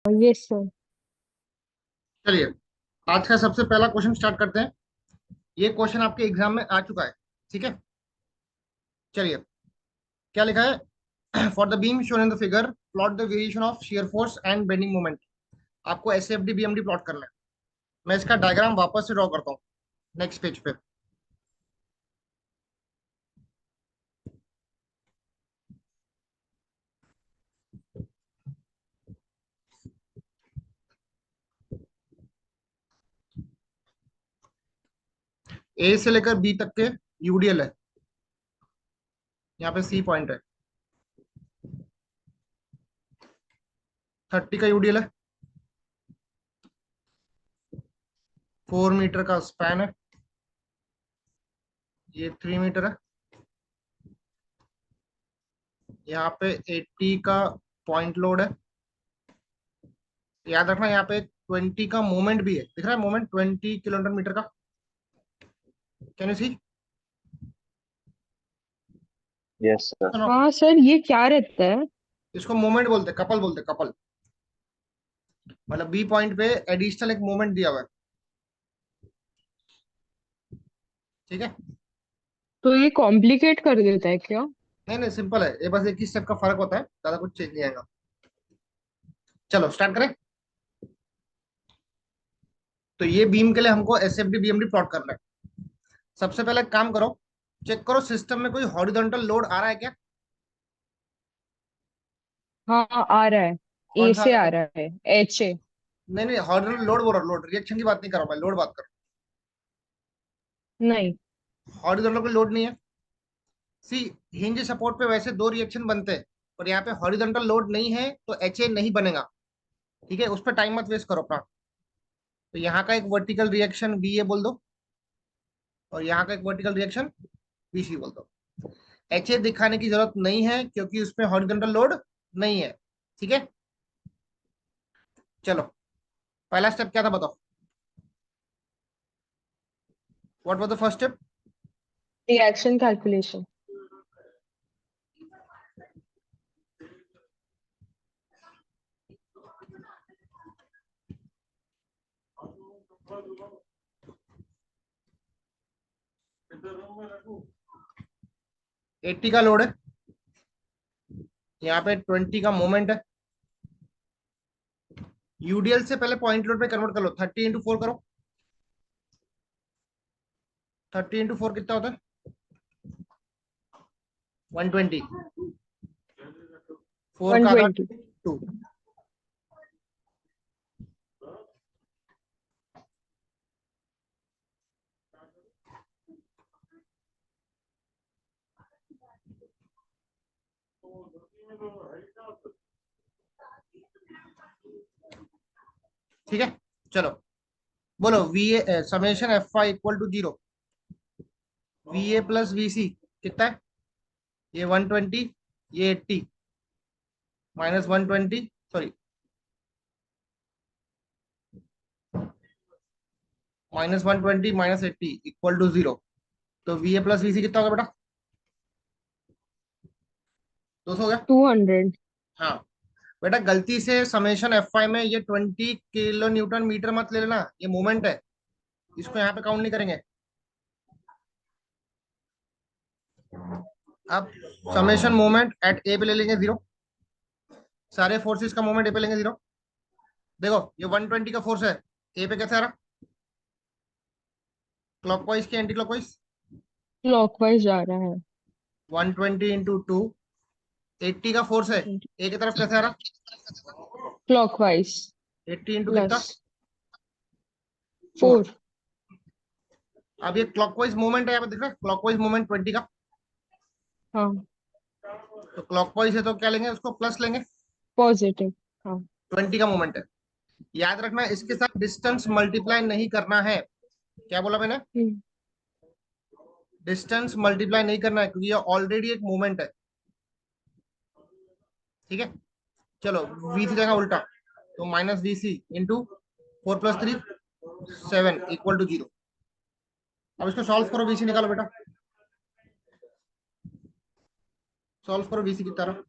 Yes sir. चलिए, आज का सबसे पहला क्वेश्चन स्टार्ट करते हैं। ये क्वेश्चन आपके एग्जाम में आ चुका है। ठीक है, चलिए। क्या लिखा है? For the beam shown in the figure plot the variation of shear force and bending moment. आपको S F D B M D plot करना है। मैं इसका डायग्राम वापस से ड्रॉ करता हूँ नेक्स्ट पेज पे। ए से लेकर बी तक के यूडीएल है। यहाँ पे सी पॉइंट है। 30 का यूडीएल है। 4 मीटर का स्पैन है। ये 3 मीटर है। यहाँ पे 80 का पॉइंट लोड है। याद रखना, यहाँ पे 20 का मोमेंट भी है। दिख रहा है मोमेंट 20 किलोमीटर का। Can you see? Yes sir. हाँ सर, ये क्या रहता है? इसको मोमेंट बोलते हैं, कपल बोलते हैं, कपल। मतलब बी पॉइंट पे एडिशनल एक मोमेंट दिया हुआ है। ठीक है। तो ये कॉम्प्लिकेट कर देता है क्या? नहीं नहीं, सिंपल है ये, बस एक ही स्टेप का फर्क होता है, ज्यादा कुछ चेंज नहीं आएगा। चलो स्टार्ट करें। तो ये बीम के लिए हमको S F D B M D plot करना है। सबसे पहले एक काम करो, चेक करो सिस्टम में कोई हॉरिजॉन्टल लोड आ रहा है क्या? हाँ आ रहा है। कौन ए सा आ से रहा आ है? रहा है, एच ए। नहीं नहीं, हॉरिजॉन्टल लोड बोल रहा हूँ, लोड रिएक्शन की बात नहीं कर रहा हूँ मैं, लोड बात कर नहीं। रहा हूँ। हॉरिजॉन्टल कोई लोड नहीं है। सी, हिंज सपोर्ट पे वैसे दो रिएक्शन बनते हैं, पर यहाँ पे हॉरिजॉन्टल लोड नहीं है तो एच ए नहीं बनेगा। ठीक है, उस पर टाइम मत वेस्ट करो अपना। तो यहाँ का एक वर्टिकल रिएक्शन बी ए बोल दो, और यहाँ का एक वर्टिकल रिएक्शन बी सी बोल दो। एच ए दिखाने की जरूरत नहीं है क्योंकि उसमें हॉरिजॉन्टल लोड नहीं है। ठीक है, चलो। पहला स्टेप क्या था बताओ? What was the first step? Reaction calculation. 80 का लोड है। यहाँ पे 20 का मोमेंट है। यूडीएल से पहले पॉइंट लोड पे कन्वर्ट कर लो। 30 × 4 करो। 30 × 4 कितना होता है? 120। 4 वन का आधा ट्वेंटी 2। ठीक है, चलो। बोलो V A summation F I equal to 0। V A plus V C कितना है? ये 120, ये 80, -120, सॉरी, -120 -80 इक्वल टू 0। तो V A plus V C कितना होगा बेटा? 200 हो गया। 200। हाँ बेटा, गलती से समेशन एफ आई में ये 20 किलो न्यूटन मीटर मत ले लेना, ये मोमेंट है, इसको यहाँ पे काउंट नहीं करेंगे। अब समेशन मोमेंट एट ए पे ले लेंगे 0। सारे फोर्सेस का मोमेंट ए पे लेंगे 0। देखो ये 120 का फोर्स है, ए पे कैसे आ रहा? क्लॉकवाइज के एंटी क्लॉकवाइज? क्लॉकवाइज जा रहा है। 120 × 2, 80 का फोर्स है, ए की तरफ कैसे आ रहा? क्लॉकवाइज 80 इंटू प्लस कितना? 4। 4। अब ये क्लॉकवाइज मूवमेंट है, यहाँ पे दिख रहा है क्लॉकवाइज मूवमेंट 20 का। हाँ। तो क्लॉकवाइज है तो क्या लेंगे, उसको प्लस लेंगे। पॉजिटिव। हाँ। 20 का मूवमेंट है। याद रखना, इसके साथ डिस्टेंस मल्टीप्लाई नहीं करना है। क्या बोला मैंने? हम्म। डिस्टेंस मल्टीप्लाई नहीं करना है क्योंकि ये ऑलरेडी एक मूवमेंट है। ठीक है, चलो। वी सी जगह उल्टा, तो -VC इंटू 4 + 3 7 इक्वल टू 0। अब इसको सॉल्व करो, वीसी निकालो बेटा। सॉल्व करो, वीसी की तरह।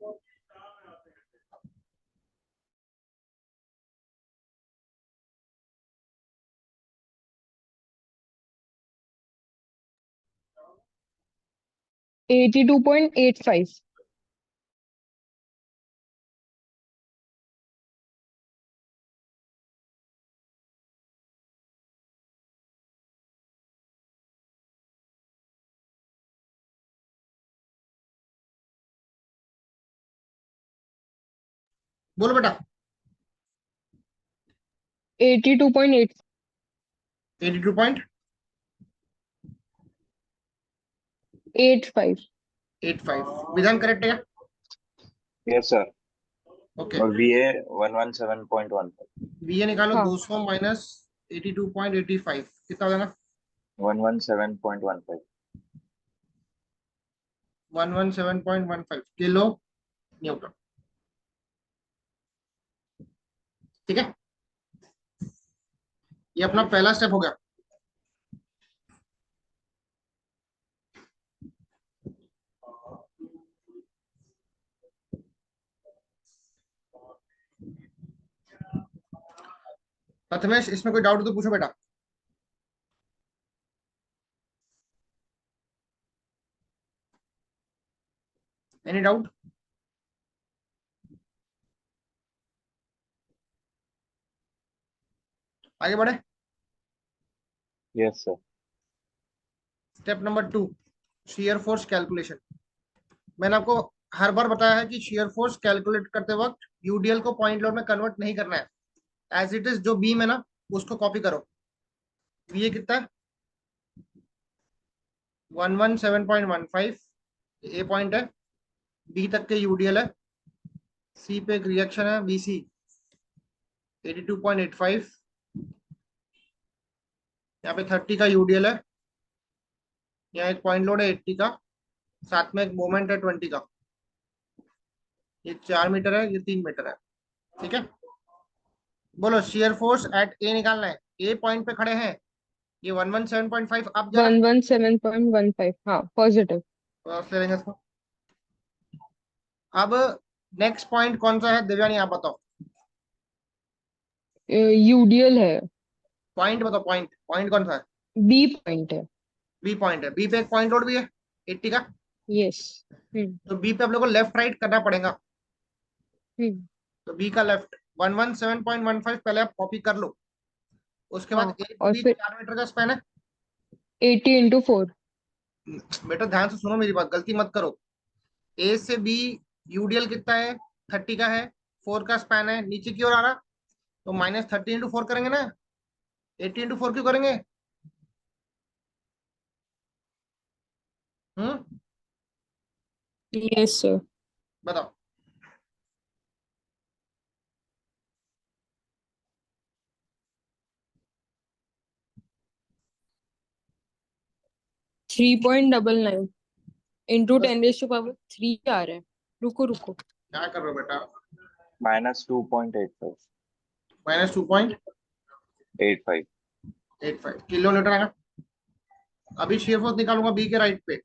82.85। बोलो बेटा। 82.8। 82.85। विधान करेक्ट है? Yes, sir. ओके। और VA 117.15. VA निकालो, हाँ 200 माइनस 82.85 कितना हो जाना? 117.15. 117.15 किलो न्यूटन। ठीक है, ये अपना पहला स्टेप हो गया। प्रथमेश, इसमें कोई डाउट हो तो पूछो बेटा। Any doubt? आगे बढ़े। Yes, sir. Step number 2, shear force calculation. मैंने आपको हर बार बताया है कि शियर फोर्स कैलकुलेट करते वक्त यूडीएल को पॉइंट लोड में कन्वर्ट नहीं करना है। एज इट इज जो बीम है ना, उसको कॉपी करो। ये कितना है? 117.15 ए पॉइंट है, बी तक के यूडीएल है, सी पे एक रिएक्शन है बीसी 82.85, यहाँ पे 30 का यूडीएल है, यहाँ एक पॉइंट लोड है 80 का, साथ में एक मोमेंट है 20 का। ये 4 मीटर है, ये 3 मीटर है। ठीक है, बोलो शियर फोर्स एट ए निकालना है। ए पॉइंट पे खड़े हैं, ये 117.5 अब जा रहा 117.15। हाँ पॉजिटिव। है, ले लेंगे इसको। अब नेक्स्ट पॉइंट कौन सा है देवयानी, आप बताओ। यूडीएल है। पॉइंट बताओ, पॉइंट पॉइंट कौन सा है? बी पॉइंट है। बी पॉइंट है, बी पे एक पॉइंट लोड भी है 80 का। यस। हम्म। तो बी पे आप लोग को लेफ्ट राइट करना पड़ेगा। हम्म। तो बी का लेफ्ट 117.15 पहले आप कॉपी कर लो। उसके बाद हाँ ए टू और बी फिर 4 मीटर का स्पैन है। 80 × 4। बेटा ध्यान से सुनो मेरी बात, गलती मत करो। ए से बी यूडीएल कितना है? 30 का है, 4 का स्पैन है, नीचे की ओर आ रहा। तो -30 × 4 करेंगे ना, 80 × 4 क्यों करेंगे? हम्म, यस सर। बताओ। 3.99 इंटू बस 10⁻³ आ रहा है। रुको रुको। क्या कर रहे हो बेटा? Minus 2.85. -2.85 85. किलो न्यूटन आएगा। अभी शेयर फोर्स निकालूंगा बी के राइट पे,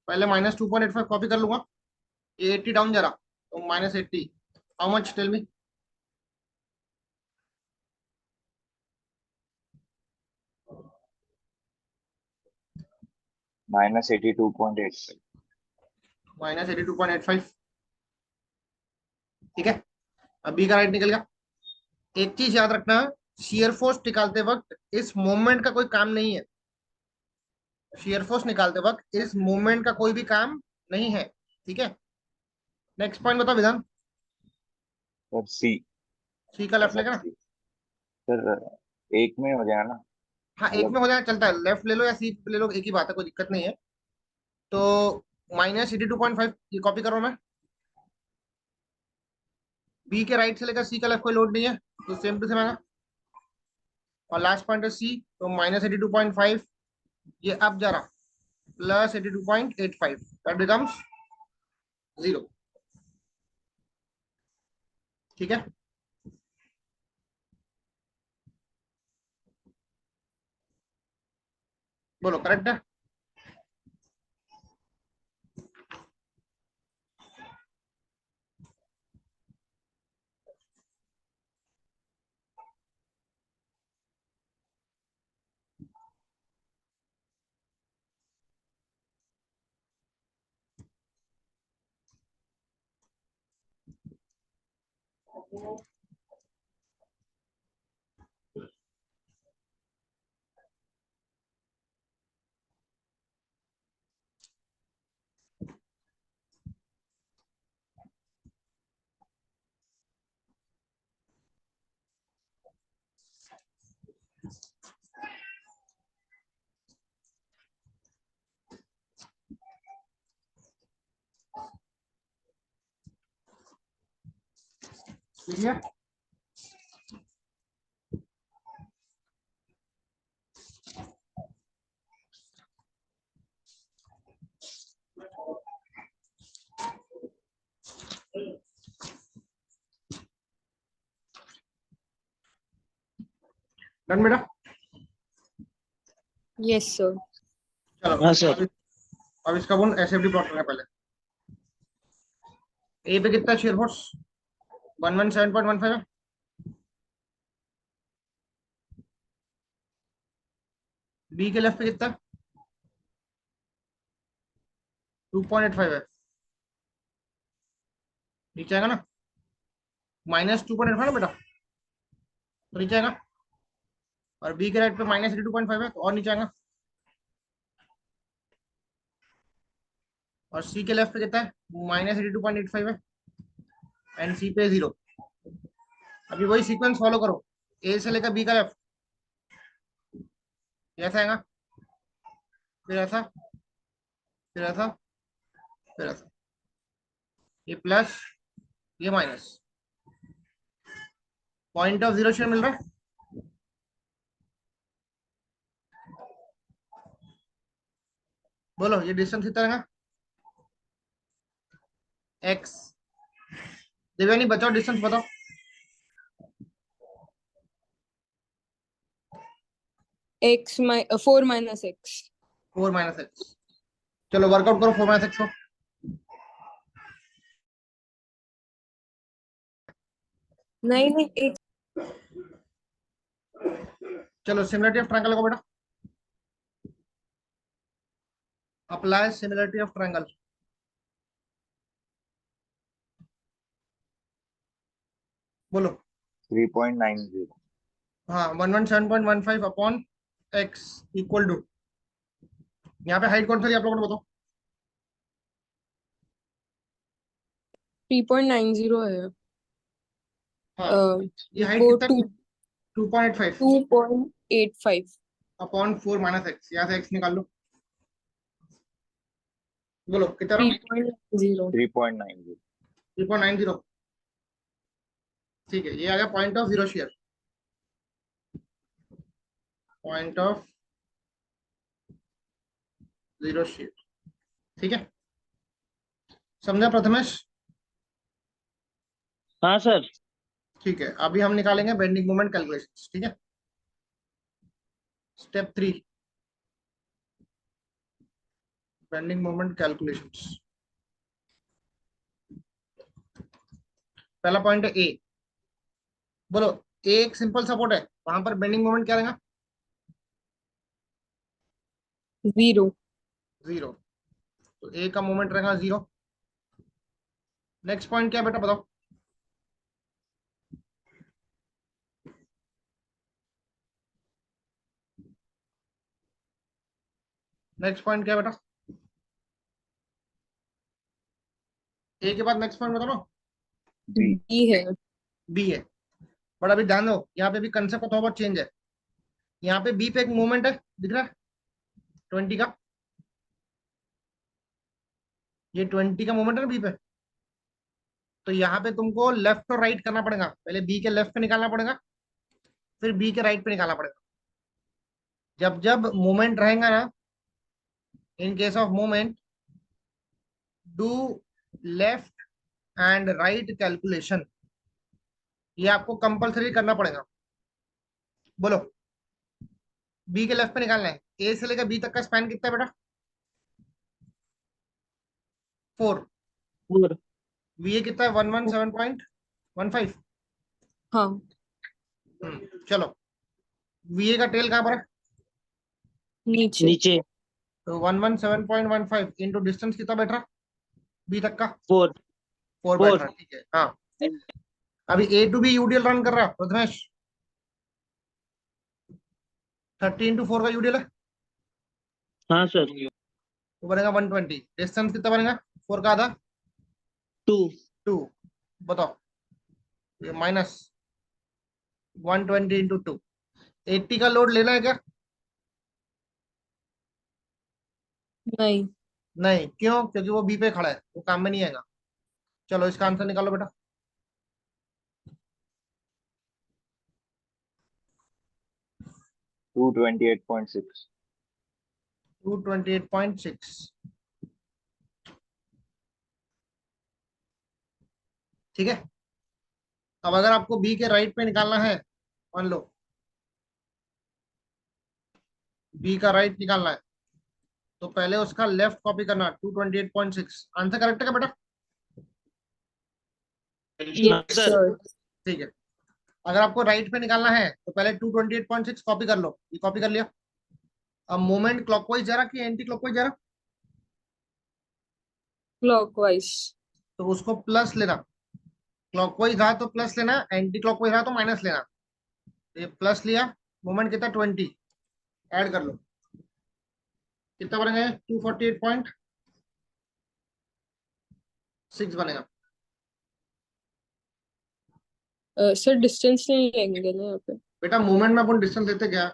पहले -2.85 कॉपी कर लूंगा। ये 80 डाउन जा रहा, तो -80। How much tell me? Minus 82.85. -82.85। ठीक है, अब बी का राइट निकल गया। एक चीज याद रखना, शियर फोर्स निकालते वक्त इस मोमेंट का कोई काम नहीं है। शियर फोर्स निकालते वक्त इस मोमेंट का कोई भी काम नहीं है। ठीक है, नेक्स्ट पॉइंट बताओ विधान। Sir C. सी का लेफ्ट ऐसा लेगा ना? C. सर एक में हो जाएगा ना? हाँ एक मतलब में हो जाए चलता है, लेफ्ट ले लो या सी ले लो, एक ही बात है, कोई दिक्कत नहीं है। तो -82.5 ये कॉपी करो मैं। बी के राइट से लेकर सी का लेफ्ट कोई लोड नहीं है, तो सेम टू सेम आएगा। और लास्ट पॉइंट है सी, तो -82.5 ये अब जा रहा, +82.85 दैट बिकम्स 0। ठीक है, बोलो करेक्ट है? क्लियर? डन बेटा? Yes, sir. चलो हाँ सर। अब इसका बोल एसएफडी प्लॉट करना पहले। ए पे कितना शेयर फोर्स? 117.15 है। बी के लेफ्ट पे कितना? 2.85 है। नीचे आएगा ना? -2.85 ना बेटा, तो नीचे आएगा। और बी के राइट पे -82.5 है, तो और नीचे आएगा। और सी के लेफ्ट पे कितना है? -82.85 है। एंड सी पे 0। अभी वही सीक्वेंस फॉलो करो, ए से लेकर बी का लेफ्ट। ऐसा आएगा, फिर ऐसा, फिर ऐसा, फिर ऐसा। ये प्लस, ये minus. Point of zero share मिल रहा है। बोलो ये डिस्टेंस कितना रहेगा? एक्स। देवयानी बचाओ, डिस्टेंस बताओ। X 4 minus X. 4 - x। चलो वर्कआउट करो 4 - x को। नहीं, एक चलो सिमिलरिटी ऑफ ट्रायंगल को बेटा, अप्लाई सिमिलरिटी ऑफ ट्रायंगल। बोलो। 3.90। हाँ 117.15 अपॉन एक्स इक्वल टू, यहाँ पे हाइट कौन सा है आप लोगों ने बताओ? 3.90 है। हाँ ये हाइट वो कितना? 2.85 2.85. Upon 4 - x। यहाँ से x निकाल लो। बोलो कितना? 3.90. 3.90। 3.90। ठीक है, ये आ गया point of zero share. Point of zero share, ठीक है। समझा प्रथमेश? हाँ सर। ठीक है, अभी हम निकालेंगे बेंडिंग मोमेंट कैलकुलेशन, ठीक है। Step 3, bending moment calculations. पहला पॉइंट है ए। बोलो ए एक सिंपल सपोर्ट है, वहां पर बेंडिंग मोमेंट क्या रहेगा? 0. 0। तो ए का मोमेंट रहेगा 0। नेक्स्ट पॉइंट क्या है बेटा बताओ? नेक्स्ट पॉइंट क्या है बेटा? ए के बाद नेक्स्ट पॉइंट बता लो। बी। B है. बी है। बट अभी ध्यान दो, यहाँ पे भी कंसेप्ट थोड़ा बहुत चेंज है। यहाँ पे बी पे एक मोमेंट है, दिख रहा है 20 का। ये 20 का मोमेंट है ना बी पे। तो यहाँ पे तुमको लेफ्ट और राइट करना पड़ेगा। पहले बी के लेफ्ट पे निकालना पड़ेगा, फिर बी के राइट पे निकालना पड़ेगा। जब जब मोमेंट रहेगा ना, in case of moment, do left and right calculation. ये आपको कंपलसरी करना पड़ेगा। बोलो बी के लेफ्ट पे निकालना है। ए से लेकर बी तक का स्पैन कितना है बेटा? 4। और वी ए कितना है? 117.15। हाँ, चलो वी ए का टेल कहाँ पर है? नीचे. नीचे तो 117.15 इंटू डिस्टेंस कितना बैठ रहा बी तक का? 4 4 बैठ 4। रहा, ठीक है। हाँ अभी ए टू बी यूडीएल रन कर रहा है प्रथमेश। 30 into 4 का यूडीएल है हाँ सर। तो बनेगा 120। डिस्टेंस कितना बनेगा 4 का आधा 2। 2। बताओ ये माइनस 120 into 2। 80 का लोड लेना है क्या? नहीं। नहीं, क्यों? क्योंकि वो बी पे खड़ा है, वो काम में नहीं आएगा। चलो इसका आंसर निकालो बेटा। टू 28.6। 228.6। ठीक है। अब अगर आपको बी के राइट पे निकालना है, मान लो बी का राइट निकालना है, तो पहले उसका लेफ्ट कॉपी करना 228.6। आंसर करेक्ट है क्या बेटा? हाँ यस सर। सर। ठीक है। अगर आपको राइट पे निकालना है तो पहले 228.6 कॉपी कर लो। ये कॉपी कर लिया। अब मोमेंट क्लॉकवाइज जा रहा कि एंटी क्लॉकवाइज जा रहा? क्लॉकवाइज। तो उसको प्लस लेना। क्लॉकवाइज रहा तो प्लस लेना, एंटी क्लॉकवाइज रहा तो माइनस लेना। तो ये प्लस लिया। मोमेंट कितना 20। ऐड कर लो। कितना बनेगा? 248.6 बनेगा। सर डिस्टेंस नहीं लेंगे ना यहाँ पे। बेटा मोमेंट में अपन डिस्टेंस देते क्या?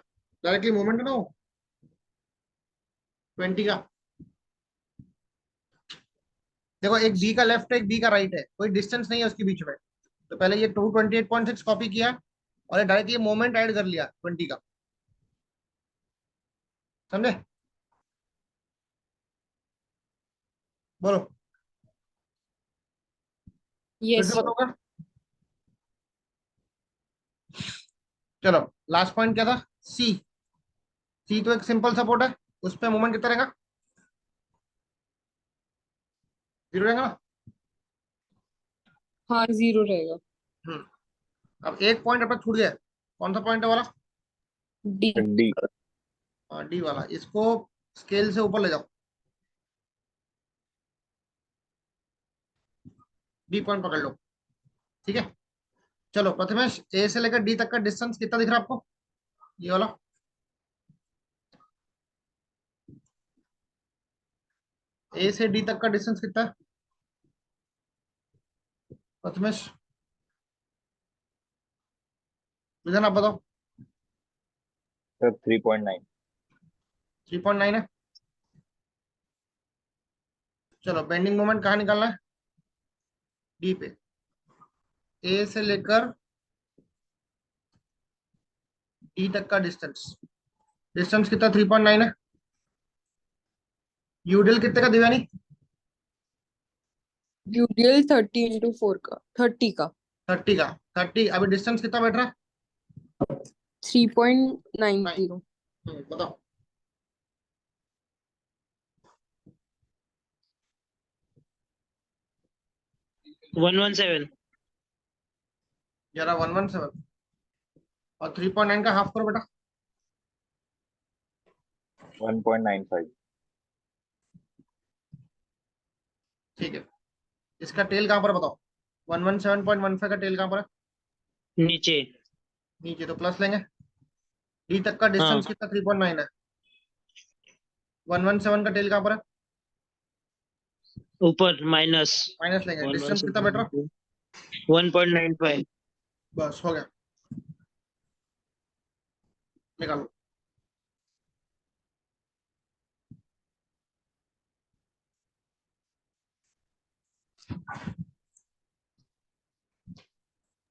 डायरेक्टली मोमेंट है ना वो 20 का। देखो एक बी का लेफ्ट है, एक बी का राइट है, कोई डिस्टेंस नहीं है उसके बीच में। तो पहले ये 228.6 कॉपी किया और डायरेक्ट ये मोमेंट ऐड कर लिया 20 का। समझे? बोलो फिर यस से सर। बताओगा। चलो लास्ट पॉइंट क्या था? सी। सी तो एक सिंपल सपोर्ट है, उस पर मोमेंट कितना रहेगा? 0 रहेगा ना? हाँ 0 रहेगा। हम्म। अब एक पॉइंट अपना छूट गया। कौन सा पॉइंट है वाला? डी। डी। डी वाला। इसको स्केल से ऊपर ले जाओ। डी पॉइंट पकड़ लो। ठीक है। चलो प्रथमेश, ए से लेकर डी तक का डिस्टेंस कितना दिख रहा है आपको? ये वाला ए से डी तक का डिस्टेंस कितना है प्रथमेश? विजन आप बताओ। सर 3.9। 3.9 है। चलो बेंडिंग मोमेंट कहाँ निकालना है? डी पे। ए से लेकर डी तक का डिस्टेंस। डिस्टेंस कितना 3.9 है। यूडियल कितने का दिव्यानी? यूडीएल 30 into 4 का 30 का 30 का। 30। अभी डिस्टेंस कितना बैठ रहा है? 9। 3.90। बताओ। One one seven. जरा 117 और 3.9 का हाफ करो बेटा। 1.95। ठीक है। इसका टेल कहाँ पर बताओ? 117.15 का टेल कहाँ पर है? नीचे। नीचे, तो प्लस लेंगे। डी तक का हाँ डिस्टेंस कितना 3.9 है? 117 का टेल कहाँ पर है? ऊपर माइनस। माइनस लेंगे। वन वन डिस्टेंस कितना बेटर? सेवन 1.95। बस हो गया। निकालो।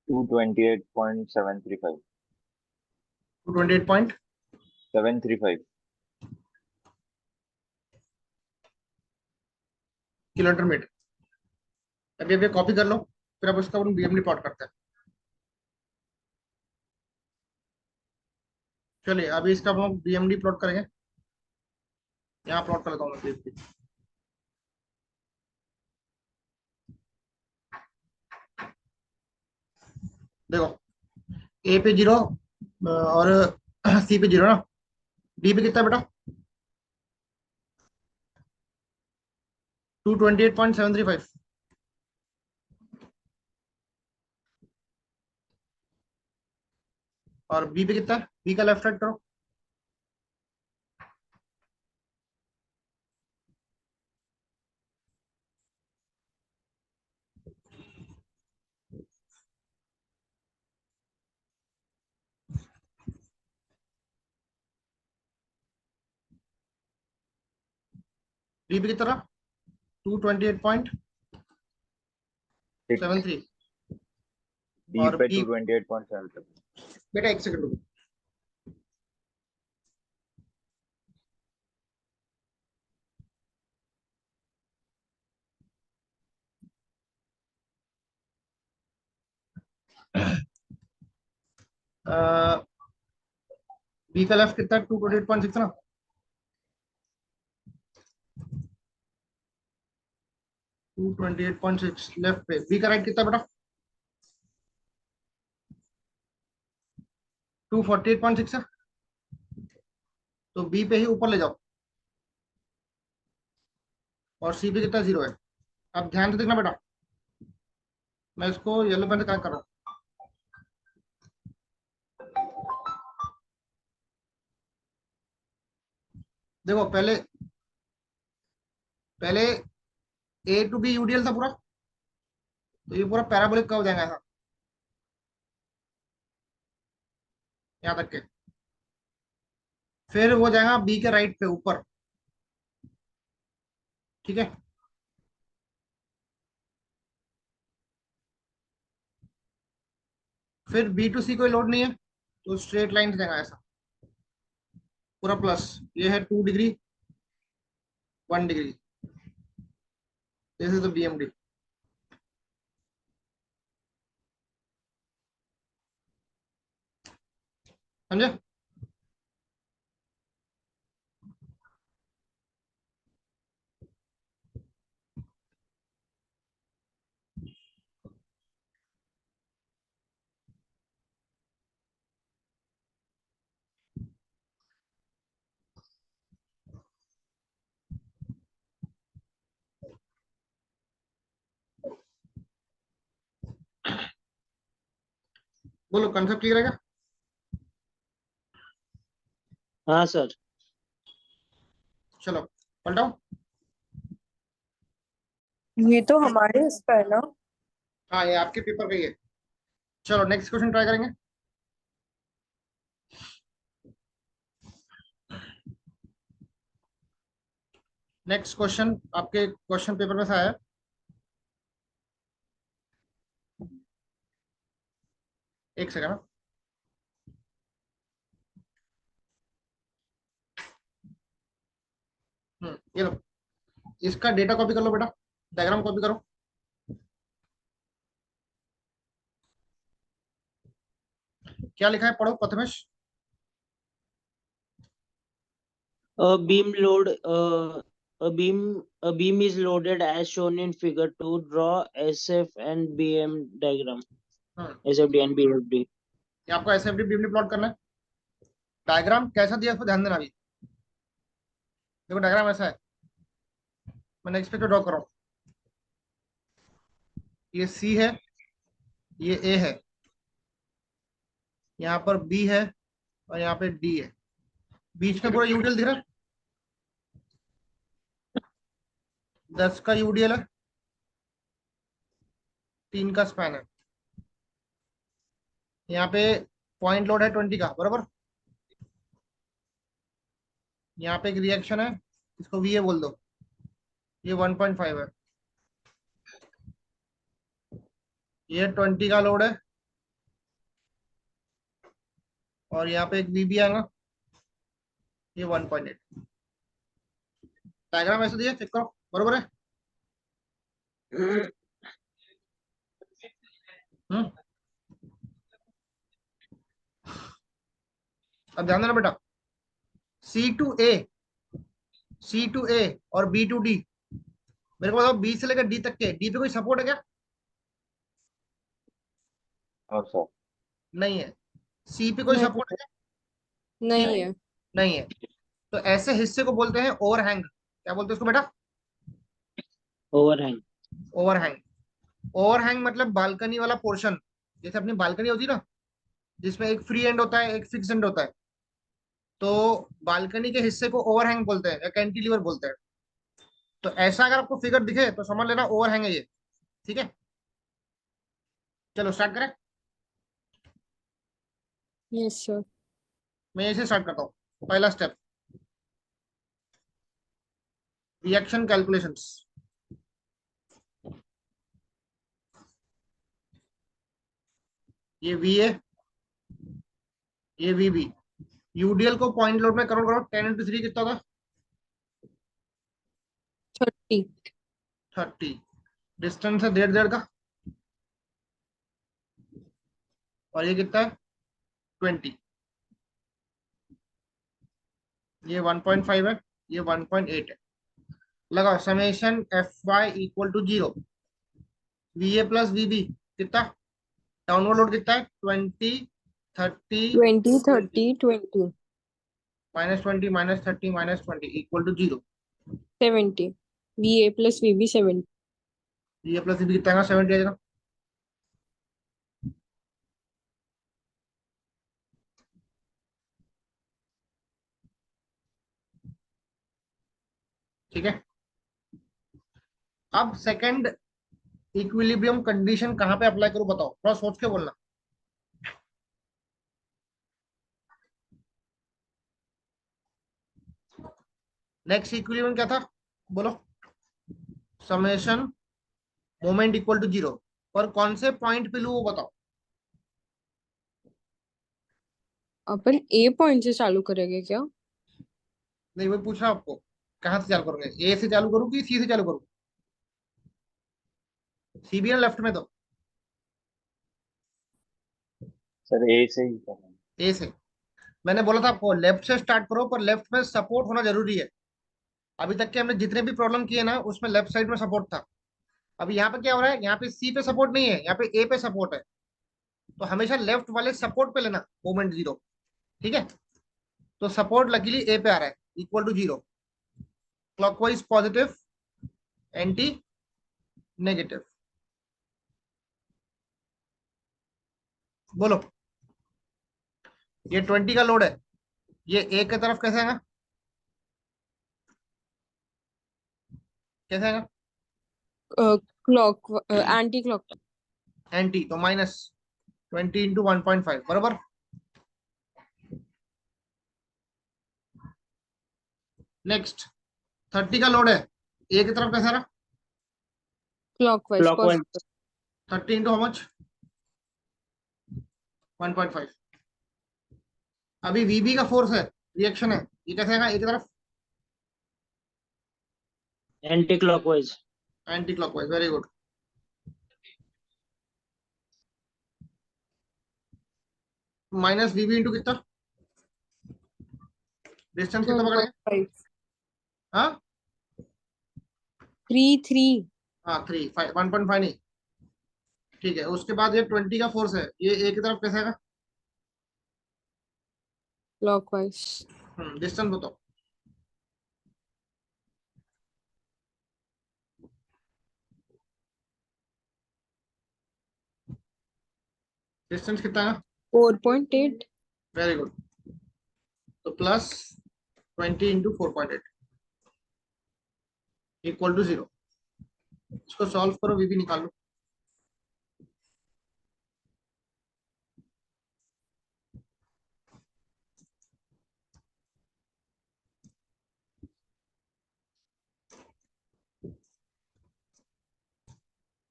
टू 28.735। 228 735। Kilometre metre. अभी अभी कॉपी कर लो, फिर अब उसका अपन बीएमडी प्लॉट करते हैं। चलिए अभी इसका हम बीएमडी प्लॉट करेंगे। यहाँ प्लॉट कर लेता हूँ मैं BMD। देखो ए पे 0 और सी पे 0 ना। डी पे कितना बेटा? 228.735। और बी पे कितना है? बी का लेफ्ट साइड करो। बी पे कितना? 228.73। डी और पे बी, 228.7। बेटा एक सेकंड रुको। बी का लेफ्ट कितना है? 228.6 ना। 228.6 लेफ्ट पे। बी का राइट कितना बेटा? 248.6 है। तो बी पे ही ऊपर ले जाओ। और सी पे कितना? 0 है। अब ध्यान से देखना बेटा, मैं इसको येलो पेन से क्या कर रहा हूँ। देखो पहले पहले ए टू बी यूडीएल था पूरा, तो ये पूरा पैराबोलिक कर्व जाएगा ऐसा, यहाँ तक के। फिर वो जाएगा बी के राइट पे ऊपर, ठीक है। फिर बी टू सी कोई लोड नहीं है, तो स्ट्रेट लाइन जाएगा ऐसा पूरा प्लस। ये है 2 degree, 1 degree. This is the BMD. समझे? बोलो कंसेप्ट क्लियर है क्या? हाँ सर। चलो पलटाओ। ये तो हमारे इस पर है ना। हाँ ये आपके पेपर का ही है। चलो नेक्स्ट क्वेश्चन ट्राई करेंगे। नेक्स्ट क्वेश्चन आपके क्वेश्चन पेपर में से आया है। एक सेकंड। ये लो, इसका डेटा कॉपी कर लो बेटा, डायग्राम कॉपी करो। क्या लिखा है पढ़ो Prathamesh. A beam load, a beam is loaded as shown in figure 2. Draw SF and BM diagram. Hmm, SFD and BFD. ये आपको एसएफडी बीमडी प्लॉट करना है। डायग्राम कैसा दिया है, इस पर ध्यान देना अभी। देखो डायग्राम ऐसा है, मैं नेक्स्ट पे ड्रॉ कर रहा हूँ। ये सी है, ये ए है, यहाँ पर बी है, और यहाँ पे डी है। बीच में पूरा यूडीएल दिख रहा है, 10 का यूडीएल है, 3 का स्पैन है। यहाँ पे पॉइंट लोड है 20 का बराबर। यहाँ पे एक रिएक्शन है, इसको वी ए बोल दो, ये 1.5 है। ये 20 का लोड है, और यहाँ पे एक वी बी आएगा, ये 1.8। डायग्राम ऐसे दिया, चेक करो बरोबर है। हम्म, अब ध्यान देना बेटा, सी टू ए, सी टू ए और बी टू डी। मेरे को बताओ बी से लेकर डी तक के, डी पे कोई सपोर्ट है क्या? और सर नहीं है। सी पे कोई नहीं, सपोर्ट है क्या? नहीं है। नहीं है। तो ऐसे हिस्से को बोलते हैं ओवरहैंग। क्या बोलते हैं उसको बेटा? Overhang. ओवरहैंग। ओवरहैंग मतलब बालकनी वाला पोर्शन, जैसे अपनी बालकनी होती है ना, जिसमें एक फ्री एंड होता है, एक फिक्स एंड होता है। तो बालकनी के हिस्से को ओवरहैंग बोलते हैं या कैंटिलीवर बोलते हैं। तो ऐसा अगर आपको फिगर दिखे तो समझ लेना ओवरहैंग है ये। ठीक है, चलो स्टार्ट करें। Yes sir. मैं इसे स्टार्ट करता हूँ। पहला स्टेप, रिएक्शन कैलकुलेशंस। ये वी ए, ये वी बी। यूडीएल को पॉइंट लोड में करो करो, 10 × 3 कितना था? 30। 30। डिस्टेंस है 1.5 का, और ये कितना है? 20। ये 1.5 है, ये 1.8 है। लगाओ summation F Y equal to 0, V A plus V B कितना? डाउनवर्ड लोड कितना है? 20, 30, 20 20, 30 20 -20 -30 -20 equal to 0। 70। VA plus VB 70। V A plus V B कितना है? 70 आ जाएगा। ठीक है, अब सेकंड इक्विलिब्रियम कंडीशन कहां पे अप्लाई करूं बताओ, थोड़ा सोच के बोलना। नेक्स्ट इक्विलिब्रियम क्या था बोलो? समेशन मोमेंट इक्वल टू 0, पर कौन से पॉइंट पे लू वो बताओ। अपन ए पॉइंट से चालू करेंगे क्या? नहीं वही पूछ रहा हूं आपको, कहां से चालू करोगे? ए से चालू करूँ कि सी से चालू करूँ? सी भी है लेफ्ट में तो। सर ए से ही करेंगे। ए से। मैंने बोला था आपको लेफ्ट से स्टार्ट करो, पर लेफ्ट में सपोर्ट होना जरूरी है। अभी तक के हमने जितने भी प्रॉब्लम किए ना उसमें लेफ्ट साइड में सपोर्ट था। अभी यहाँ पे क्या हो रहा है? यहाँ पे सी पे सपोर्ट नहीं है, यहाँ पे ए पे सपोर्ट है। तो हमेशा लेफ्ट वाले सपोर्ट पे लेना मोमेंट 0। ठीक है, तो सपोर्ट लकीली ए पे आ रहा है equal to 0। Clockwise positive, anti negative. बोलो, ये 20 का लोड है, ये ए की तरफ कैसे आएगा? कैसे आएगा? Clock anti clock. एंटी, तो -20 × 1.5 बराबर। नेक्स्ट 30 का लोड है, ए की तरफ कैसे आ रहा? Clockwise Clockwise. Positive. 30 into how much? 1.5। अभी वीबी का फोर्स है, रिएक्शन है, ये कैसे आएगा? ए की तरफ Anti-clockwise. Anti clockwise. Very good. Minus V B into कितना? डिस्टेंस कितना पकड़ेगा? 1.5। हाँ 3 3 हाँ 3 5 1.5 नहीं। ठीक है, उसके बाद ये 20 का फोर्स है, ये ए की तरफ कैसे आएगा? क्लॉकवाइज। डिस्टेंस बताओ। डिस्टेंस कितना है? 4.8। Very good. तो +20 इंटू 4.8 इक्वल टू 0। इसको सॉल्व करो, वीबी निकाल लो।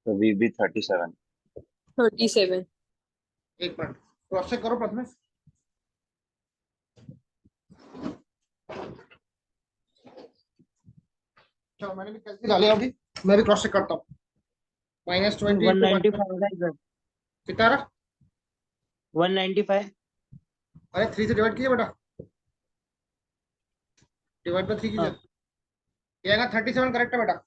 तो वी बी 37। 37। एक मिनट, क्रॉस चेक करो प्रथम। चलो मैंने भी कैलकुलेट डाले अभी, मैं भी क्रॉस चेक करता हूँ। -20 इंटू 195 है सर। कितना आ रहा? 195। अरे 3 से डिवाइड कीजिए बेटा, डिवाइड बाय 3 कीजिए। हाँ ये आएगा 37 करेक्ट है बेटा।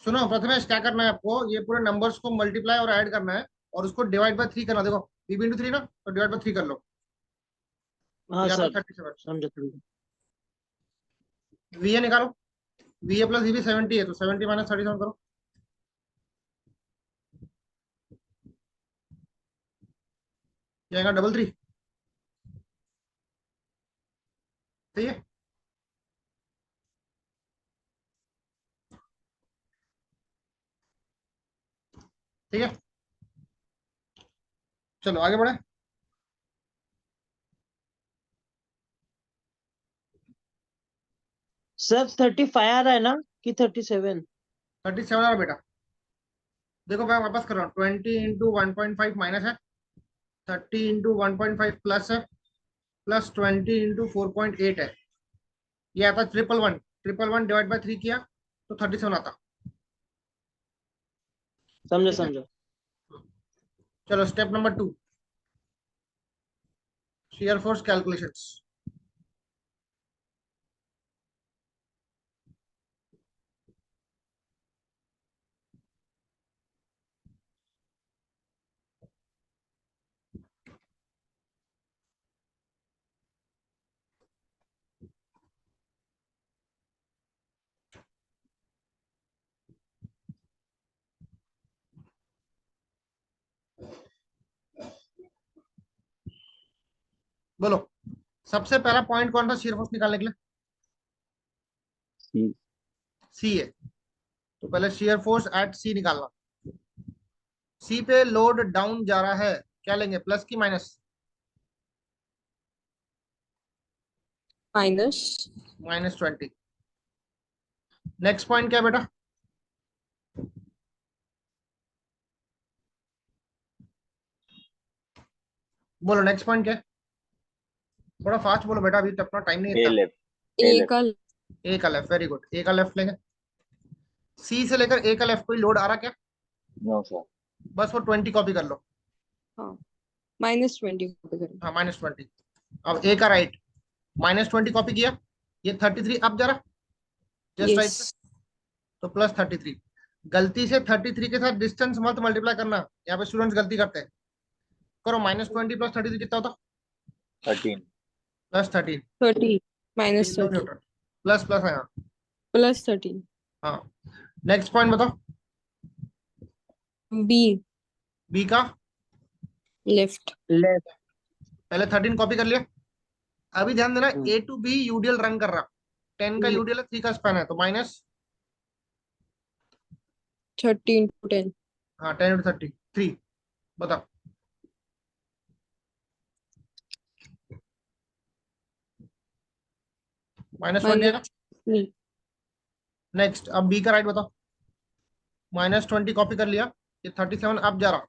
सुनो प्रथमेश, क्या करना है आपको? ये पूरे नंबर्स को मल्टीप्लाई और ऐड करना है, और उसको डिवाइड बाय 3 करना। देखो वीबी इंटू 3 ना, तो डिवाइड बाय 3 कर लो, तो हाँ यहाँ पे सर, 37। समझा समझा। वी ए निकालो, V A plus V B 70 है, तो 70 - 37 करो। जाएगा 33। सही है। ठीक है, चलो आगे बढ़े। सर 35 आ रहा है ना कि 37? 37 आ रहा बेटा। देखो मैं वापस कर रहा हूँ, 20 इंटू 1.5 माइनस है, 30 इंटू 1.5 प्लस है, प्लस 20 इंटू 4.8 है। ये आता 111, 111 डिवाइड बाय 3 किया तो 37 आता। समझो ठीक है, समझो। चलो step number 2, shear force calculations। बोलो, सबसे पहला पॉइंट कौन था shear force निकालने के लिए? सी। सी है, तो पहले shear force एट सी निकालना। सी पे लोड डाउन जा रहा है, क्या लेंगे, प्लस की माइनस? माइनस। -20। नेक्स्ट पॉइंट क्या है बेटा? बोलो नेक्स्ट पॉइंट क्या है? थोड़ा फास्ट बोलो बेटा, अभी तो अपना टाइम नहीं ए इतना। लेफ्ट। ए ए लेफ्ट। का। ए का लेफ्ट, वेरी गुड, ए का लेफ्ट लेंगे। सी से लेकर ए का लेफ्ट कोई लोड आ रहा क्या? No sir. बस वो 20 कॉपी कर लो। हाँ, -20 कॉपी करें। हाँ -20। अब ए का राइट, -20 कॉपी किया, ये 33 अब जा रहा, जस्ट यस। राइट पे, तो +33। गलती से 33 के साथ डिस्टेंस मत मल्टीप्लाई करना, यहाँ पे स्टूडेंट्स गलती करते हैं। करो, -20 + 33 कितना होता? 13। +13। 30 लो -30 न्यूटन, प्लस प्लस है यहाँ। +13। हाँ, नेक्स्ट पॉइंट बताओ। बी बी का लेफ्ट। लेफ्ट। पहले 13 कॉपी कर लिया। अभी ध्यान देना, ए टू बी यूडीएल रन कर रहा, 10 का यूडीएल है, 3 का स्पैन है, तो माइनस 13 to 10। हाँ 10 × 33। बताओ, -20 आएगा। -20। नेक्स्ट, अब बी का राइट बताओ। -20 कॉपी कर लिया, ये 37 अब जा रहा,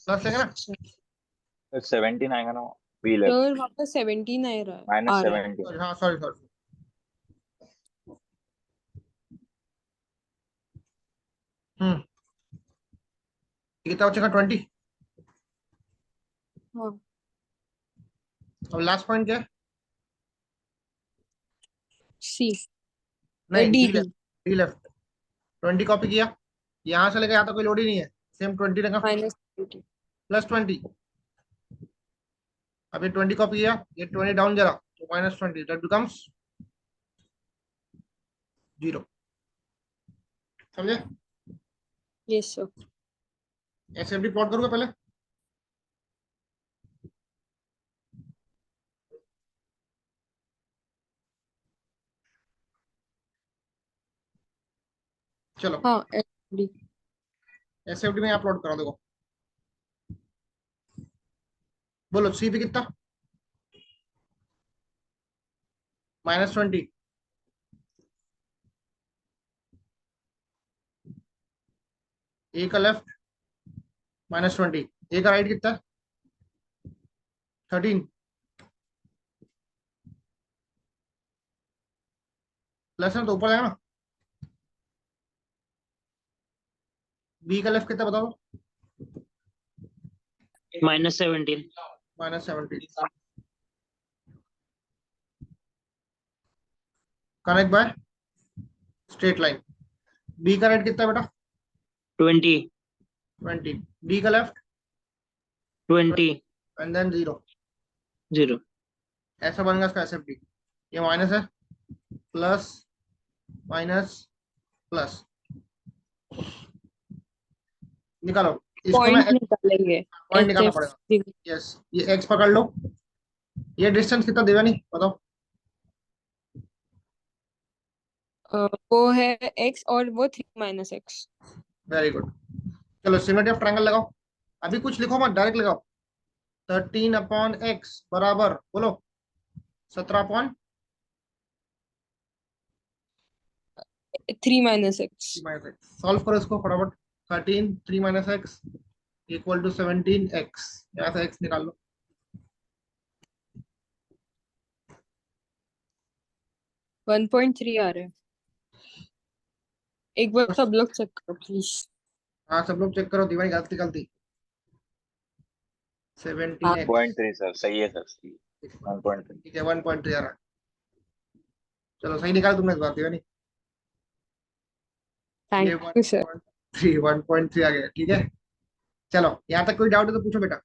प्लस लेंगे ना? सर 17 आएगा ना। Be left. सर वहाँ पर 17 आ रहा है, आ रहा है। -17। सॉरी, हाँ सॉरी सॉरी। हम्म, ये कितना बचेगा, 20। हाँ, अब लास्ट पॉइंट क्या है? सी। नहीं, D D D. Left. D left, 20 copy किया, यहाँ से लेके यहाँ तक कोई लोड ही नहीं है, सेम 20 लगा, -20। +20। अब ये 20 कॉपी किया, ये 20 डाउन जा रहा, तो -20, दैट बिकम्स 0। समझे? Yes sir. एसएफडी प्लॉट करोगे पहले? चलो, हाँ, डी। एसएफडी में आप प्लॉट करा देखो। बोलो, सी पे कितना? -20। ए का लेफ्ट -20, ए का राइट कितना? 13, प्लस है तो ऊपर जाएगा ना। बी का लेफ्ट कितना बताओ? -17। -17, connect by straight line. B का राइट कितना बेटा? 20। 20। डी का लेफ्ट 20। And then 0। 0। ऐसा बनेगा इसका एसएफडी। ये माइनस है, प्लस, माइनस, प्लस, निकालो। इसको मैं पॉइंट निकालेंगे। पॉइंट निकालना एच पड़ेगा। यस, ये एक्स पकड़ लो। ये डिस्टेंस कितना देगा नहीं बताओ। वो है एक्स और वो 3 - x। Very good. चलो सिमेट्री ऑफ ट्रायंगल लगाओ। अभी कुछ लिखो मत, डायरेक्ट लगाओ। 13/x बराबर बोलो 17/3 3 - x। सॉल्व करो इसको फटाफट। 13 3 - x इक्वल टू 17x। यहाँ से x निकाल लो। 1.3 आ रहा है। एक बार सब लोग चेक करो प्लीज। हाँ सब लोग चेक करो, दीवानी गलती गलती। हाँ 17x 1.3 सर, सही है सर, सही है। 1.3। ठीक है 1.3 आ रहा है। चलो सही निकाल तुमने इस बार दीवानी। ये थैंक यू सर। 1.3 आ गया, ठीक है। चलो यहाँ तक कोई डाउट है तो पूछो बेटा।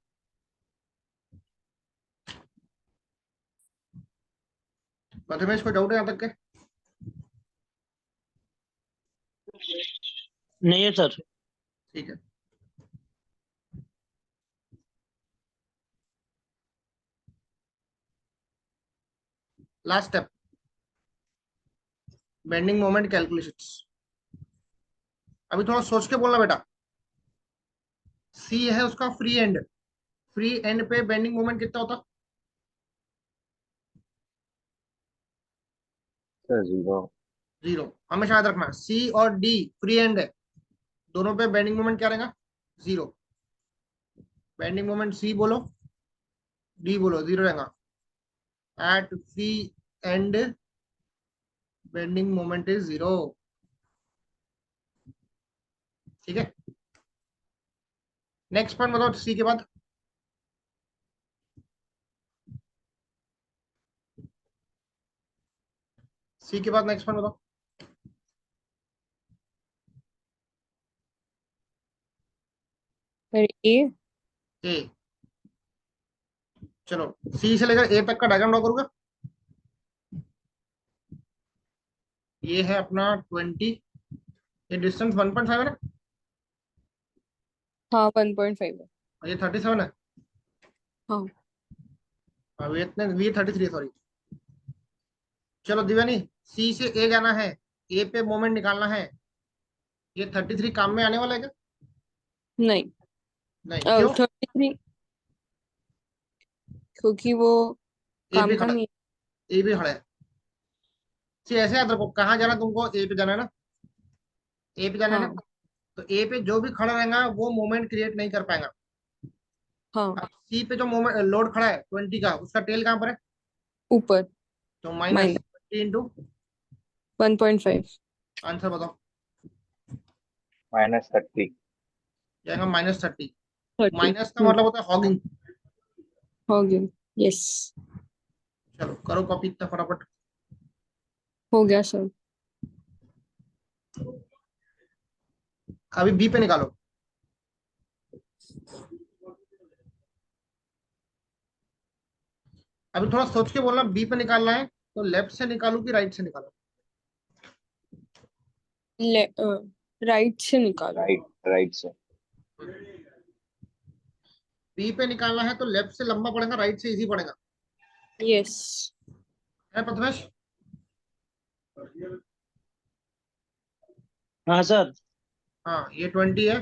प्रथमेश कोई डाउट है यहाँ तक के? नहीं है सर। ठीक है। Last step, bending moment calculations. अभी थोड़ा सोच के बोलना बेटा। सी है उसका फ्री एंड, फ्री एंड पे बेंडिंग मोमेंट कितना होता? सर 0। 0। हमेशा याद रखना, सी और डी फ्री एंड है, दोनों पे बेंडिंग मोमेंट क्या रहेगा? 0। बेंडिंग मोमेंट सी बोलो, डी बोलो, 0 रहेगा। At free end bending moment is 0। ठीक है। नेक्स्ट पॉइंट बताओ सी के बाद। सी के बाद नेक्स्ट पॉइंट बताओ। फिर ए। ए। चलो सी से लेकर ए तक का डायग्राम ड्रॉ करूंगा। ये है अपना 20, ये डिस्टेंस 1.5 है ना, हाँ 1.5 है। और ये 37 है। हाँ और ये 33 है, सॉरी। चलो दिव्यानी, सी से ए जाना है, ए पे मोमेंट निकालना है। ये 33 काम में आने वाला है क्या? नहीं। नहीं, क्यों? 33 क्योंकि वो ए काम भी का खड़ा नहीं है, ए भी खड़ा है। सी ऐसे याद रखो, कहाँ जाना तुमको? ए पे जाना है ना, ए पे है। जाना है हाँ ना। तो ए पे जो भी खड़ा रहेगा वो मोमेंट क्रिएट नहीं कर पाएगा। हाँ। अब सी पे जो मोमेंट लोड खड़ा है 20 का, उसका टेल कहाँ पर है? ऊपर। तो माइनस माइनस 20 इंटू, 1.5। आंसर बताओ। -30। जाएगा -30। 30। माइनस का मतलब होता है हॉगिंग। हो गया। यस। चलो करो कॉपी इतना फटाफट। हो गया सर। अभी बी पे निकालो। अभी थोड़ा सोच के बोलना, बी पे निकालना है तो लेफ्ट से निकालू कि राइट से निकालू? राइट से निकालो। राइट, राइट से। बी पे निकालना है तो लेफ्ट से लंबा पड़ेगा, राइट से इजी पड़ेगा। यस। है प्रथमेश? हाँ सर। हाँ ये 20 है,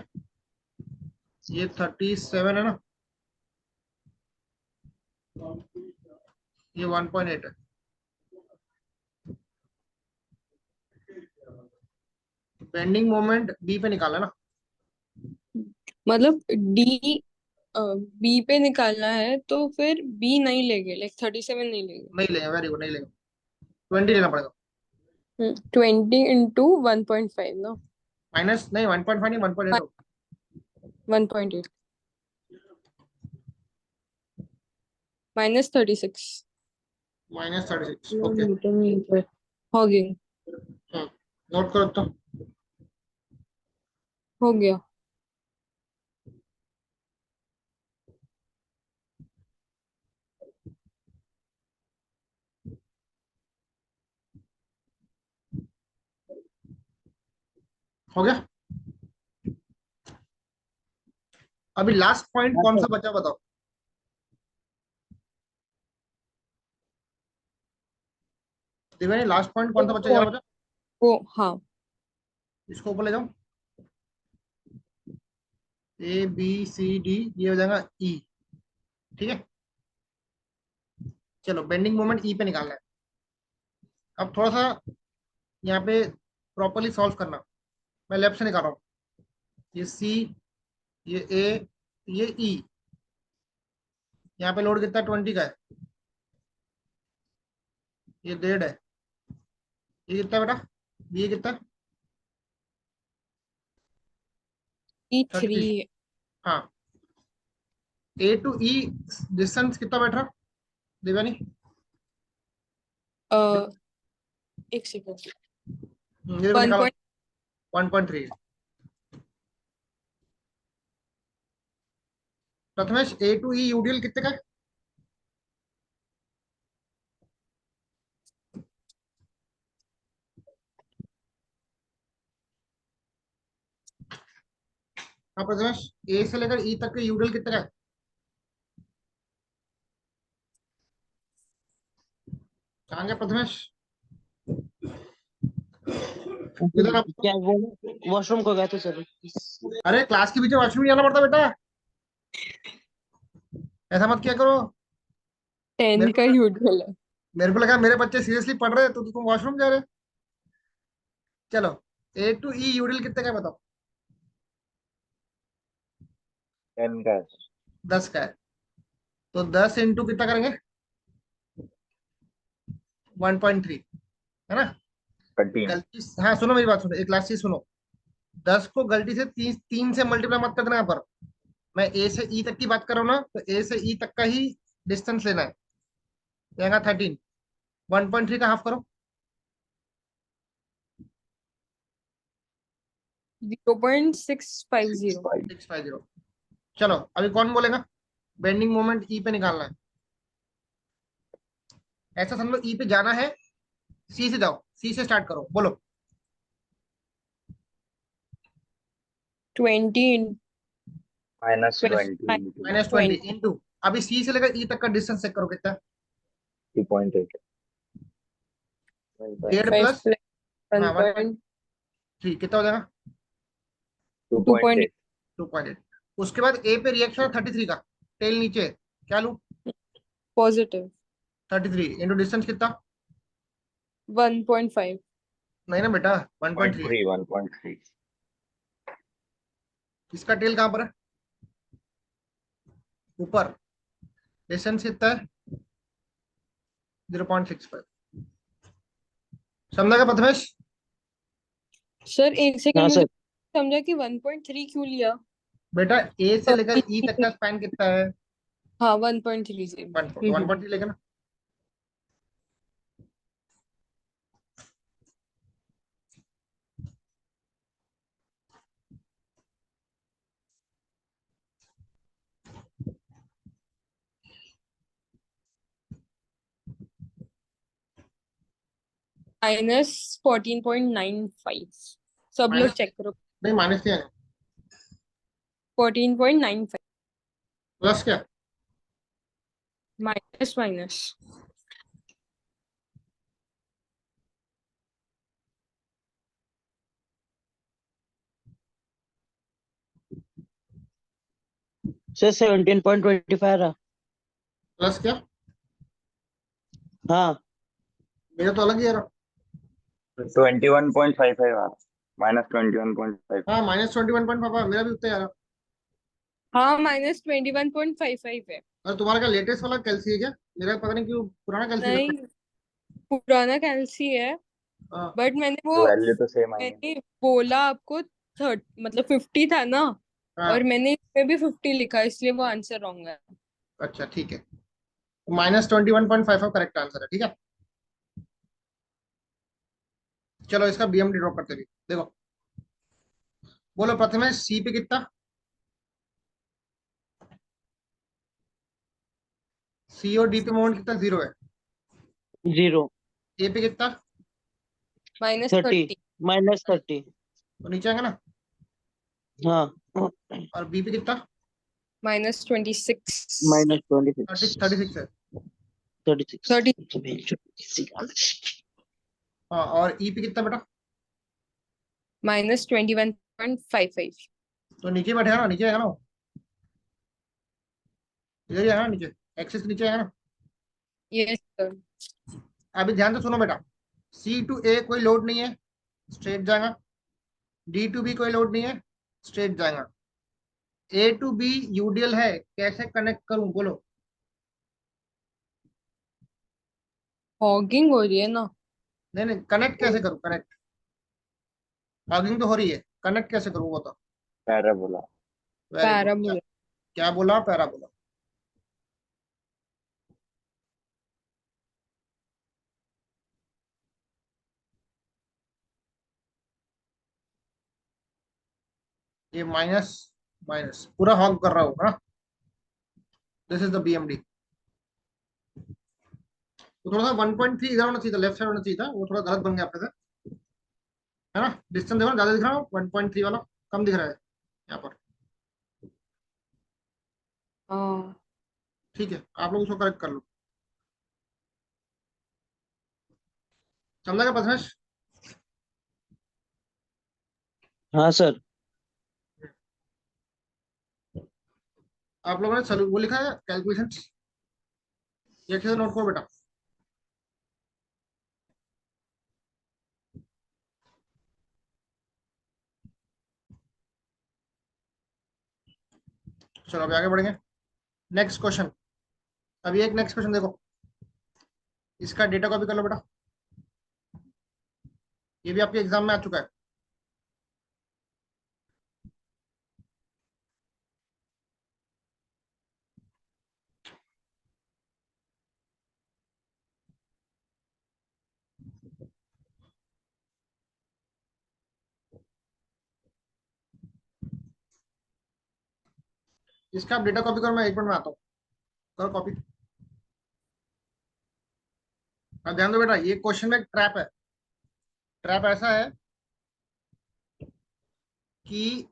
ये 37 है ना, ये 1.8 है। बेंडिंग मोमेंट बी पे निकाला ना। मतलब डी बी पे निकालना है तो फिर बी नहीं लेंगे, लाइक 37 नहीं लेंगे। नहीं लेगा, वेरी गुड, नहीं लेगा। 20 लेना पड़ेगा। 20 × 1.5 ना। माइनस नहीं, 1.5 नहीं, 1.8 हो। 1.8 -36 -36, ओके। Newton metre. हो गया। नोट करो तो। हो गया। हो गया। अभी लास्ट पॉइंट हाँ कौन सर। सा बचा बताओ। दिव्यानी लास्ट पॉइंट कौन सा बचा, क्या बचा? वो हाँ, इसको ऊपर ले जाओ। ए बी सी डी, ये हो जाएगा ई। ठीक है, चलो बेंडिंग मोमेंट ई पे निकालना है। अब थोड़ा सा यहाँ पे प्रॉपरली सॉल्व करना। मैं लेफ्ट से निकाल रहा हूँ। ये सी, ये ए, ये ई। यहाँ पे लोड कितना 20 का है, ये 1.5 है। ये कितना बेटा, ये कितना E3 33। है। हाँ, ए टू ई डिस्टेंस कितना बैठ रहा देवानी? एक सेकंड, ये देखो वन निकालो। Point 1.3। Prathamesh A to E UDL कितने का है? हाँ प्रथमेश, ए से लेकर ई तक के यूडीएल कितने का है? कहाँ गया प्रथमेश? इधर आप। क्या बोले, वॉशरूम को गए थे सर। अरे क्लास के पीछे वॉशरूम नहीं जाना पड़ता बेटा, ऐसा मत किया करो। 10 मेरे का को यूजुअल है। मेरे को लगा मेरे बच्चे सीरियसली पढ़ रहे हैं तो तुम वॉशरूम जा रहे। चलो, ए टू ई यूडीएल कितने का है बताओ? 10 का है सर। 10 का है। तो 10 इंटू कितना करेंगे? 1.3, है ना? 13। गलती, हाँ सुनो मेरी बात सुनो, एक लास्ट चीज सुनो। 10 को गलती से तीन तीन से मल्टीप्लाई मत कर देना यहाँ पर। मैं ए से ई तक की बात कर रहा हूँ ना, तो ए से ई तक का ही डिस्टेंस लेना है। जाएगा 13। 1.3 का हाफ करो। 0.650। 5। 650। चलो अभी कौन बोलेगा? बेंडिंग मोमेंट ई पे निकालना है। ऐसा समझो ई पे जाना है, सी से जाओ, सी से स्टार्ट करो, बोलो। 20 -20 -20 20 इंटू, अभी सी से लेकर ई तक का डिस्टेंस चेक करो कितना है? 2.8। 1.5 5 प्लस, प्लस हाँ 1.3 कितना हो जाएगा? 2.8 2.8। 2.8। उसके बाद ए पे रिएक्शन 33 का, टेल नीचे है। क्या लू? पॉजिटिव 33 इंटू डिस्टेंस कितना? 1.5। नहीं ना बेटा, 1.3 है। 1.3। इसका टेल कहाँ पर है? ऊपर। डिस्टेंस कितना है? 0.65। समझा क्या प्रथमेश? सर एक हाँ सेकंड, मुझे सर। समझा कि 1.3 क्यों लिया। बेटा ए से लेकर ई तक का स्पैन कितना है? हाँ 1.3 से। 1.3 लेकर ना। -14.95। सब लोग माइनस, चेक करो। नहीं माइनस क्या है? 14.95। प्लस क्या? Minus minus. सर 17.25 रहा। प्लस क्या? हाँ मेरा तो अलग ही आ रहा। 21.55 आ रहा। -21.55। हाँ -21.5, मेरा भी उतना ही आ रहा। हाँ -21.55 है। और तुम्हारा क्या लेटेस्ट वाला कैलसी है क्या? मेरा पता नहीं क्यों पुराना कैलसी लगता नहीं, पुराना कैल्सी है। है। हाँ। बट मैंने वो, वैल्यू तो सेम आई है। मैंने बोला आपको 30 मतलब 50 था ना, और हाँ मैंने इसमें भी 50 लिखा, इसलिए वो आंसर रॉन्ग है। अच्छा ठीक है, -21.55 करेक्ट आंसर है। ठीक है, चलो इसका बीएमडी ड्रॉ करते भी देखो। बोलो प्रथमेश, सी पे कितना? सी और डी पे मोमेंट कितना? 0 है। 0। ए पे कितना?30 -30। -30। तो नीचे आएगा ना। हाँ और बी पे कितना? -26. minus 26. 36 है। 36. 30. हाँ, और ई पे कितना बेटा? -21.55. तो नीचे बैठेगा ना, नीचे आएगा ना वो। इधर ही आएगा ना नीचे, एक्सिस के नीचे आएगा ना। Yes sir. अभी ध्यान से सुनो बेटा, सी टू ए कोई लोड नहीं है, स्ट्रेट जाएगा। डी टू बी कोई लोड नहीं है, स्ट्रेट जाएगा। ए टू बी यूडीएल है, कैसे कनेक्ट करूं बोलो? Hogging हो रही है ना। नहीं नहीं, कनेक्ट कैसे करूं? कनेक्ट, लॉगिंग तो हो रही है, कनेक्ट कैसे करूं वो तो। पैराबोला। Very good. क्या, पैराबोला। क्या बोला? पैराबोला। ये माइनस माइनस पूरा हॉग कर रहा होगा ना। This is the BMD. तो थोड़ा सा 1.3 इधर होना चाहिए था, लेफ्ट साइड होना चाहिए था, वो थोड़ा गलत बन गया आपके से, है ना। डिस्टेंस देखो ना, ज्यादा दिख रहा है 1.3 वाला, कम दिख रहा है यहाँ पर। हाँ। ठीक है, आप लोग उसको करेक्ट कर लो। समझा क्या प्रश्न? हाँ सर। आप लोगों ने वो लिखा है कैलकुलेशन, ये अच्छे से नोट करो बेटा। चलो अभी आगे बढ़ेंगे। नेक्स्ट क्वेश्चन, अभी एक नेक्स्ट क्वेश्चन देखो, इसका डेटा कॉपी कर लो बेटा। ये भी आपके एग्जाम में आ चुका है। इसका आप डेटा कॉपी करो, मैं एक मिनट में आता हूँ। करो कॉपी। अब ध्यान दो बेटा, ये क्वेश्चन में एक ट्रैप है। ट्रैप ऐसा है कि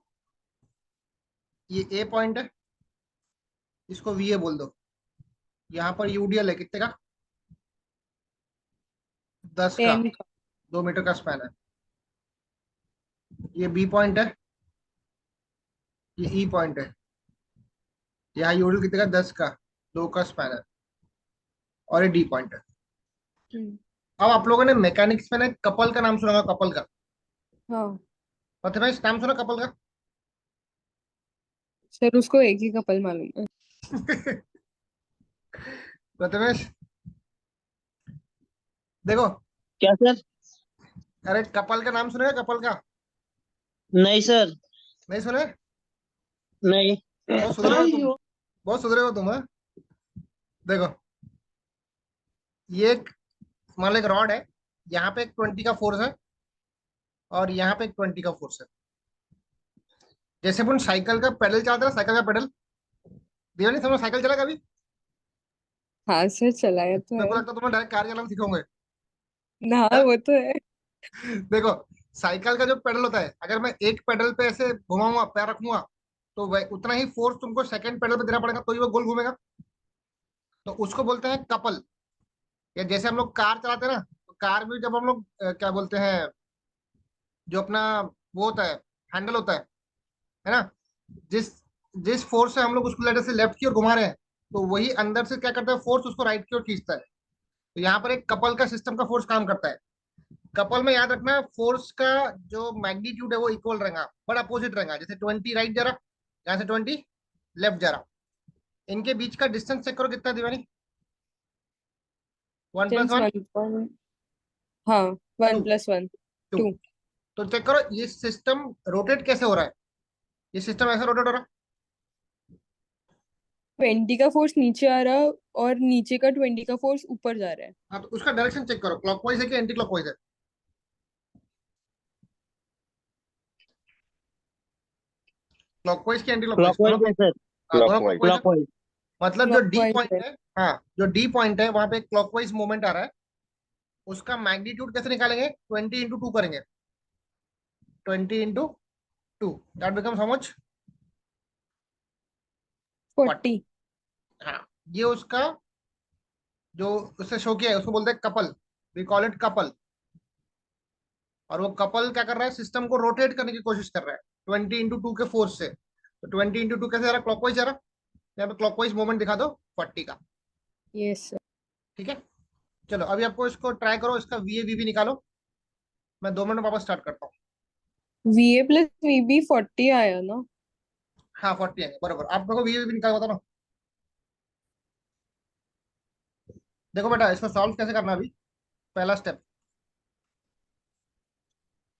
ये ए पॉइंट है, इसको वी ए बोल दो। यहाँ पर यूडीएल है कितने का? 10 का, 10 का। 2 मीटर का स्पैन है। ये बी पॉइंट है, ये ई पॉइंट है। यहाँ यूडीएल कितने का? 10 का, 2 का स्पैन है। और ये डी पॉइंट है। हम्म, अब आप लोगों ने मैकेनिक्स में ना कपल का नाम सुना होगा, कपल का। हाँ पता है नाम सुना कपल का? सर, उसको एक ही कपल मालूम है। प्रथमेश देखो, क्या सर? अरे कपल का नाम सुने? कपल का नहीं सर। नहीं सुने? नहीं। बहुत सुधरे हो तुम, बहुत सुधरे हो तुम, हाँ? देखो, ये एक, मान लो एक रॉड है, यहाँ पे एक 20 का फोर्स है और यहाँ पे एक 20 का फोर्स है। जैसे अपन साइकिल का पेडल चलाते हैं, साइकिल का पेडल, दिया नहीं समझ? साइकिल चला कभी? हाँ सर, चलाया तो मेरे है। को लगता है तुम्हें डायरेक्ट कार चलाना सीखोगे। ना, हाँ? वो तो है। देखो, साइकिल का जो पेडल होता है, अगर मैं एक पेडल पे ऐसे घुमाऊंगा, पैर रखूंगा, तो वह उतना ही फोर्स तुमको सेकंड पेडल पे देना पड़ेगा, तो ही वो गोल घूमेगा। तो उसको बोलते हैं कपल। या जैसे हम लोग कार चलाते हैं ना, तो कार में जब हम लोग क्या बोलते हैं, जो अपना वो होता है, हैंडल होता है ना, जिस जिस फोर्स से हम लोग उसको लेटर से लेफ्ट की ओर घुमा रहे हैं, तो वही अंदर से क्या करता है, फोर्स उसको राइट की ओर खींचता है। तो यहाँ पर एक कपल का सिस्टम का फोर्स काम करता है। कपल में याद रखना, फोर्स का जो मैग्नीट्यूड है वो इक्वल रहेगा, बट अपोजिट रहेगा। जैसे 20 राइट जा रहा, यहाँ से 20 लेफ्ट जा रहा, इनके बीच का डिस्टेंस चेक करो कितना है दीवानी? 1 + 1 1. हाँ, 2, 1 + 1 2। 2. तो चेक करो ये सिस्टम रोटेट कैसे हो रहा है। ये सिस्टम ऐसे रोटेट हो रहा 20 का फोर्स नीचे आ रहा और नीचे का 20 का फोर्स ऊपर जा रहा है। है। हाँ, तो उसका डायरेक्शन चेक करो, क्लॉकवाइज है कि एंटी क्लॉकवाइज है? क्लॉकवाइज की एंटी क्लॉकवाइज दोनों? क्लॉकवाइज है सर। हाँ, दोनों क्लॉकवाइज। क्लॉकवाइज है। क्लॉकवाइज। मतलब जो डी क्लॉकवाइज पॉइंट है। है, हाँ, जो डी पॉइंट है वहां पे क्लॉकवाइज मूवमेंट आ रहा है। उसका मैग्नीट्यूड कैसे निकालेंगे? 20 × 2 करेंगे। 20 × 2, दैट बिकम्स हाउ मच? 40। हाँ, ये उसका जो उससे शो किया है उसको बोलते हैं couple, we call it couple. और वो कपल क्या कर रहा है, सिस्टम को रोटेट करने की कोशिश कर रहा है 20 × 2 के फोर्स से। तो 20 × 2 कैसे जा रहा है, क्लॉकवाइज जा रहा है। यहाँ पे क्लॉकवाइज मूवमेंट दिखा दो 40 का। Yes sir. ठीक है, चलो अभी आपको इसको ट्राई करो, इसका वी ए वी भी निकालो। मैं 2 मिनट में वापस स्टार्ट करता हूँ। VA प्लस VB 40 आया ना। हाँ 40 आएंगे बराबर। आप मेरे को वी ए वी निकाल बताओ ना। देखो बेटा, इसको सॉल्व कैसे करना है अभी। पहला स्टेप,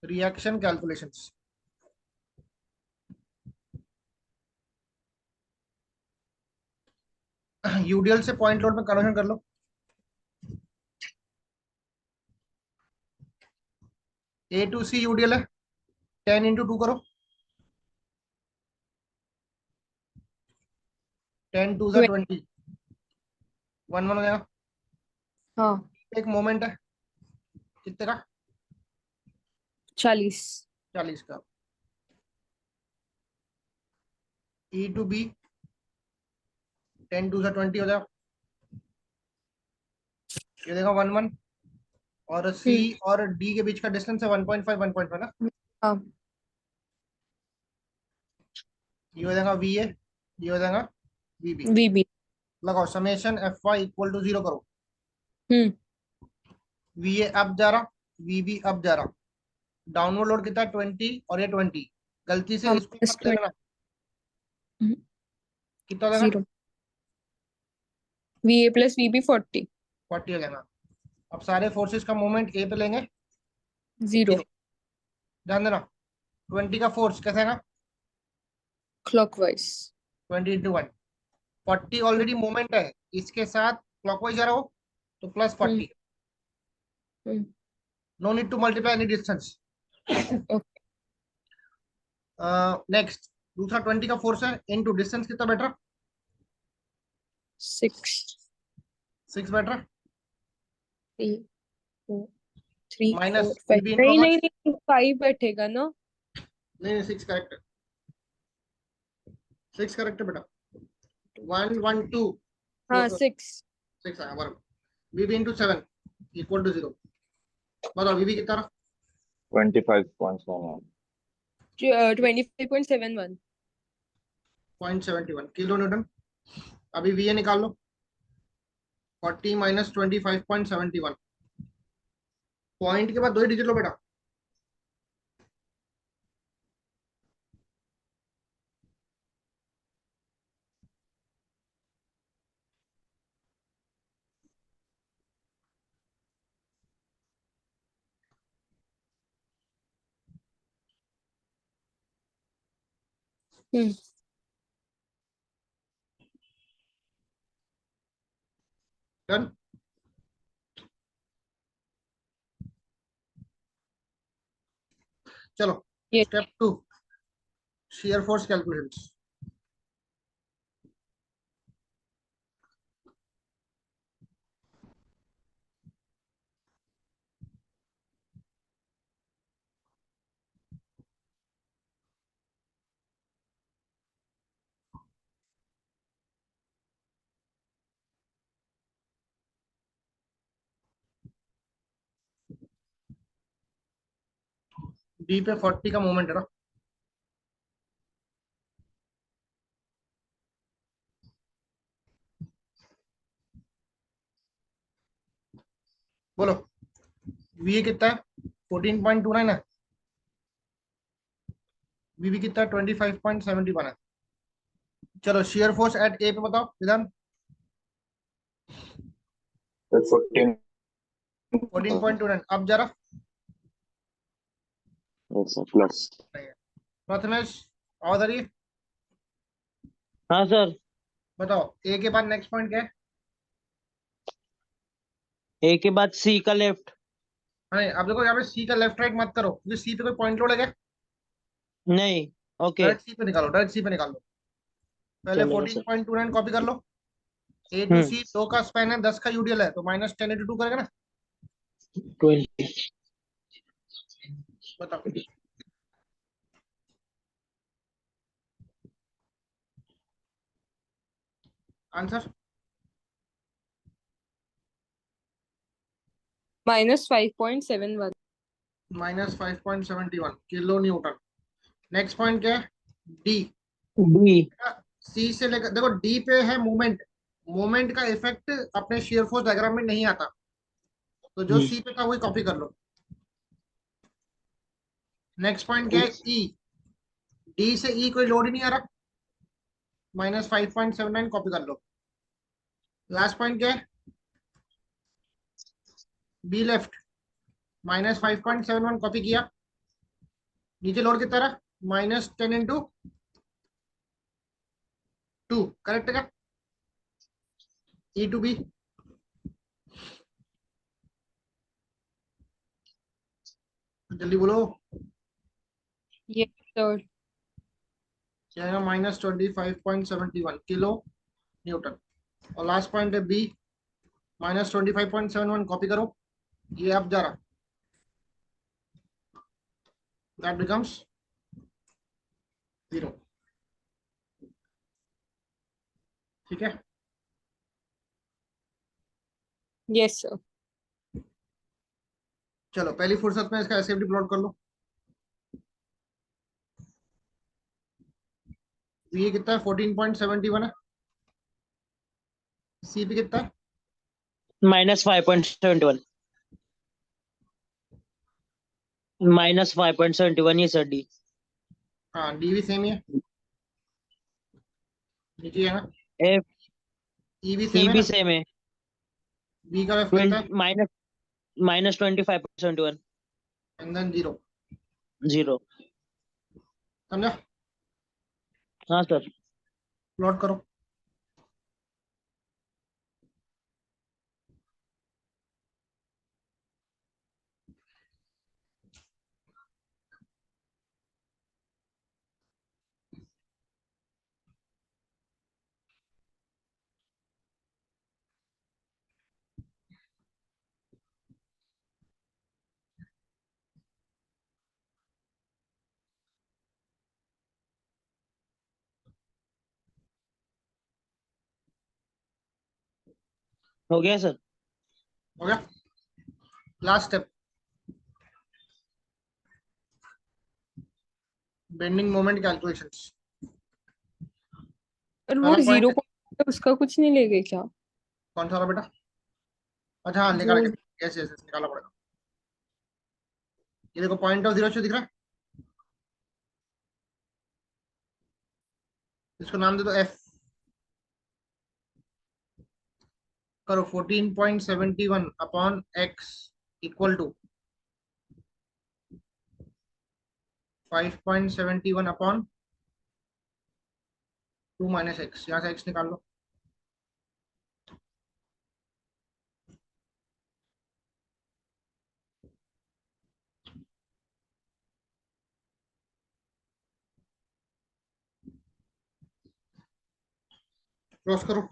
रिएक्शन कैलकुलेशंस। यूडीएल से पॉइंट लोड में कन्वर्जन कर लो। ए टू सी यूडीएल है, 10 × 2 करो, 10 × 2 = 20, 1 1 हो जाएगा। हाँ, एक मोमेंट है कितने का, 40। 40 का। ई टू बी 10 × 2 = 20 हो जाएगा। ये देखो 1 1। और सी हम्म। और डी के बीच का डिस्टेंस है 1.5 1.5 ना। हाँ, ये हो जाएगा वी ए, ये हो जाएगा वी बी। VB। लगाओ summation F Y equal to 0 करो। हम्म। वी ए अप जा रहा, वी बी अप जा रहा। डाउनवर्ड लोड कितना है 20, और ये 20। गलती से हाँ, इसको प्लस मत ले लेना। 20। कितना हो जाएगा, 0। VA plus VB 40। 40 हो जाएगा। अब सारे फोर्सेस का मोमेंट ए पे लेंगे, 0। 0। ध्यान देना, 20 का फोर्स कैसे आएगा, क्लॉकवाइज। 20 × 1। 40 ऑलरेडी मोमेंट है, इसके साथ क्लॉकवाइज जा रहा हो तो plus hmm. 40। Hmm. No need to multiply any distance. Okay. Next, दूसरा 20 का फोर्स है इनटू डिस्टेंस, कितना बैठ रहा, 6 6 बैठ रहा। 3 4 3 4 माइनस 5। वीबी इनटू नहीं हाउ नहीं मच, नहीं, 5 बैठेगा ना। नहीं 6 करेक्ट है, 6 करेक्ट है बेटा। 1 1 2 हाँ, 6। 6 आया बराबर। वीबी इनटू 7 इक्वल टू 0। बताओ वीबी कितना रहा, 25.1. 25.71। 0.71 किलो न्यूटन। अभी वी ए निकाल लो, 40 माइनस 25.71। पॉइंट के बाद 2 ही डिजिट लो बेटा। हम्म। डन। चलो ये step 2, shear force calculations। D पे 40 का मोमेंट है ना, बोलो वी ए कितना है, 14.29 है। वीबी कितना है, 25.71 है। चलो शेयर फोर्स एट ए पे बताओ विधान। 14. 14.29 अब जरा Yes, sir. Plus. नहीं है। प्रथमेश आवाज आ रही है, हाँ सर। बताओ ए के बाद नेक्स्ट पॉइंट क्या है। ए के बाद सी का लेफ्ट। नहीं अब देखो यहाँ पे सी का लेफ्ट राइट मत करो, क्योंकि सी पे कोई पॉइंट लोड है क्या। नहीं। ओके। डायरेक्ट सी पे निकालो, डायरेक्ट सी पे निकालो। पहले चलेगा सर। 14.29 कॉपी कर लो। ए टू हम्म। सी 2 का स्पैन है, 10 का यूडीएल है, तो माइनस 10 × 2 करेगा ना। 20। बताओ answer -5.71। -5.71 kilo Newton. Next point क्या है? डी। D. सी से लेकर देखो, डी पे है मोमेंट। मोमेंट का इफेक्ट अपने शेयर फोर्स डायग्राम में नहीं आता, तो जो सी पे था वही कॉपी कर लो। नेक्स्ट पॉइंट क्या है? ई। डी से ई कोई लोड ही नहीं आ रहा, -5.79 कॉपी कर लो। लास्ट पॉइंट क्या है? बी लेफ्ट, -5.71 कॉपी किया। नीचे लोड कितना रहा? -10 × 2, करेक्ट है क्या? ई टू बी, जल्दी बोलो। Yes sir. क्या है? -25.71 किलो न्यूटन। और लास्ट पॉइंट है बी, -25.71 कॉपी करो। ये अब जा रहा, दैट बिकम्स 0। ठीक है। Yes sir. चलो पहली फुर्सत में इसका एसएफडी प्लॉट कर लो। ये कितना है? 14.71 है। सी पे कितना है? -5.71 -5.71 ये सर डी। हाँ, डी भी सेम ही है, नीचे है ना। एफ ई भी ई सेम है भी ना। सेम है। बी का एफ कितना है? -25.71 एंड देन 0। 0। समझा? हाँ सर। प्लॉट करो। हो गया सर। हो गया। Last step, bending moment calculations. और वो पहला जीरो पॉइंट पॉइंट उसका कुछ नहीं लेंगे क्या? कौन सा वाला बेटा? अच्छा हाँ, वो निकाल के, यस यस निकालना पड़ेगा। ये देखो पॉइंट ऑफ 0 दिख रहा है, इसको नाम दे दो एफ। करो 14.71 upon X equal to 5.71 upon 2 minus X. यहाँ से एक्स निकाल लो। क्रॉस करो।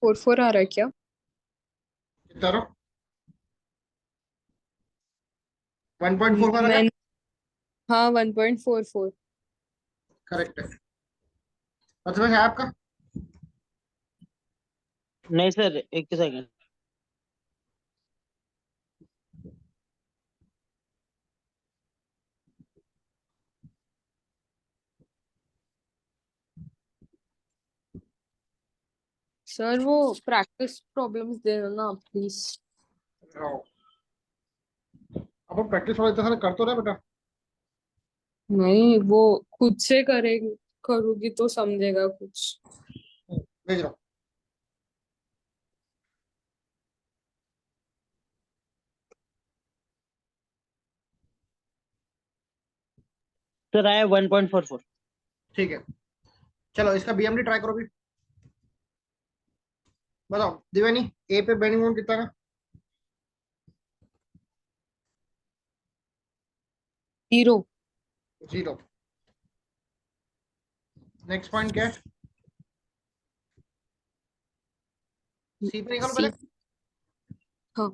4 आ रहा है क्या? कितना रहा? 1.4 का मैं लगा। हाँ 1.44। करेक्ट है। मतलब है आपका। नहीं सर, एक सेकंड। सर वो प्रैक्टिस प्रॉब्लम्स दे दो ना प्लीज। अब प्रैक्टिस वाला इतना सारा कर तो रहा बेटा। नहीं वो खुद से करेगी, करूँगी तो समझेगा कुछ। भेज रहा हूँ। सर आया 1.44। ठीक है, चलो इसका बीएमडी ट्राई करो भी। बताओ दिव्यानी, ए पे बेंडिंग मोमेंट कितना है? 0। 0। नेक्स्ट पॉइंट क्या है? सी पे निकालो पहले। सी। हाँ।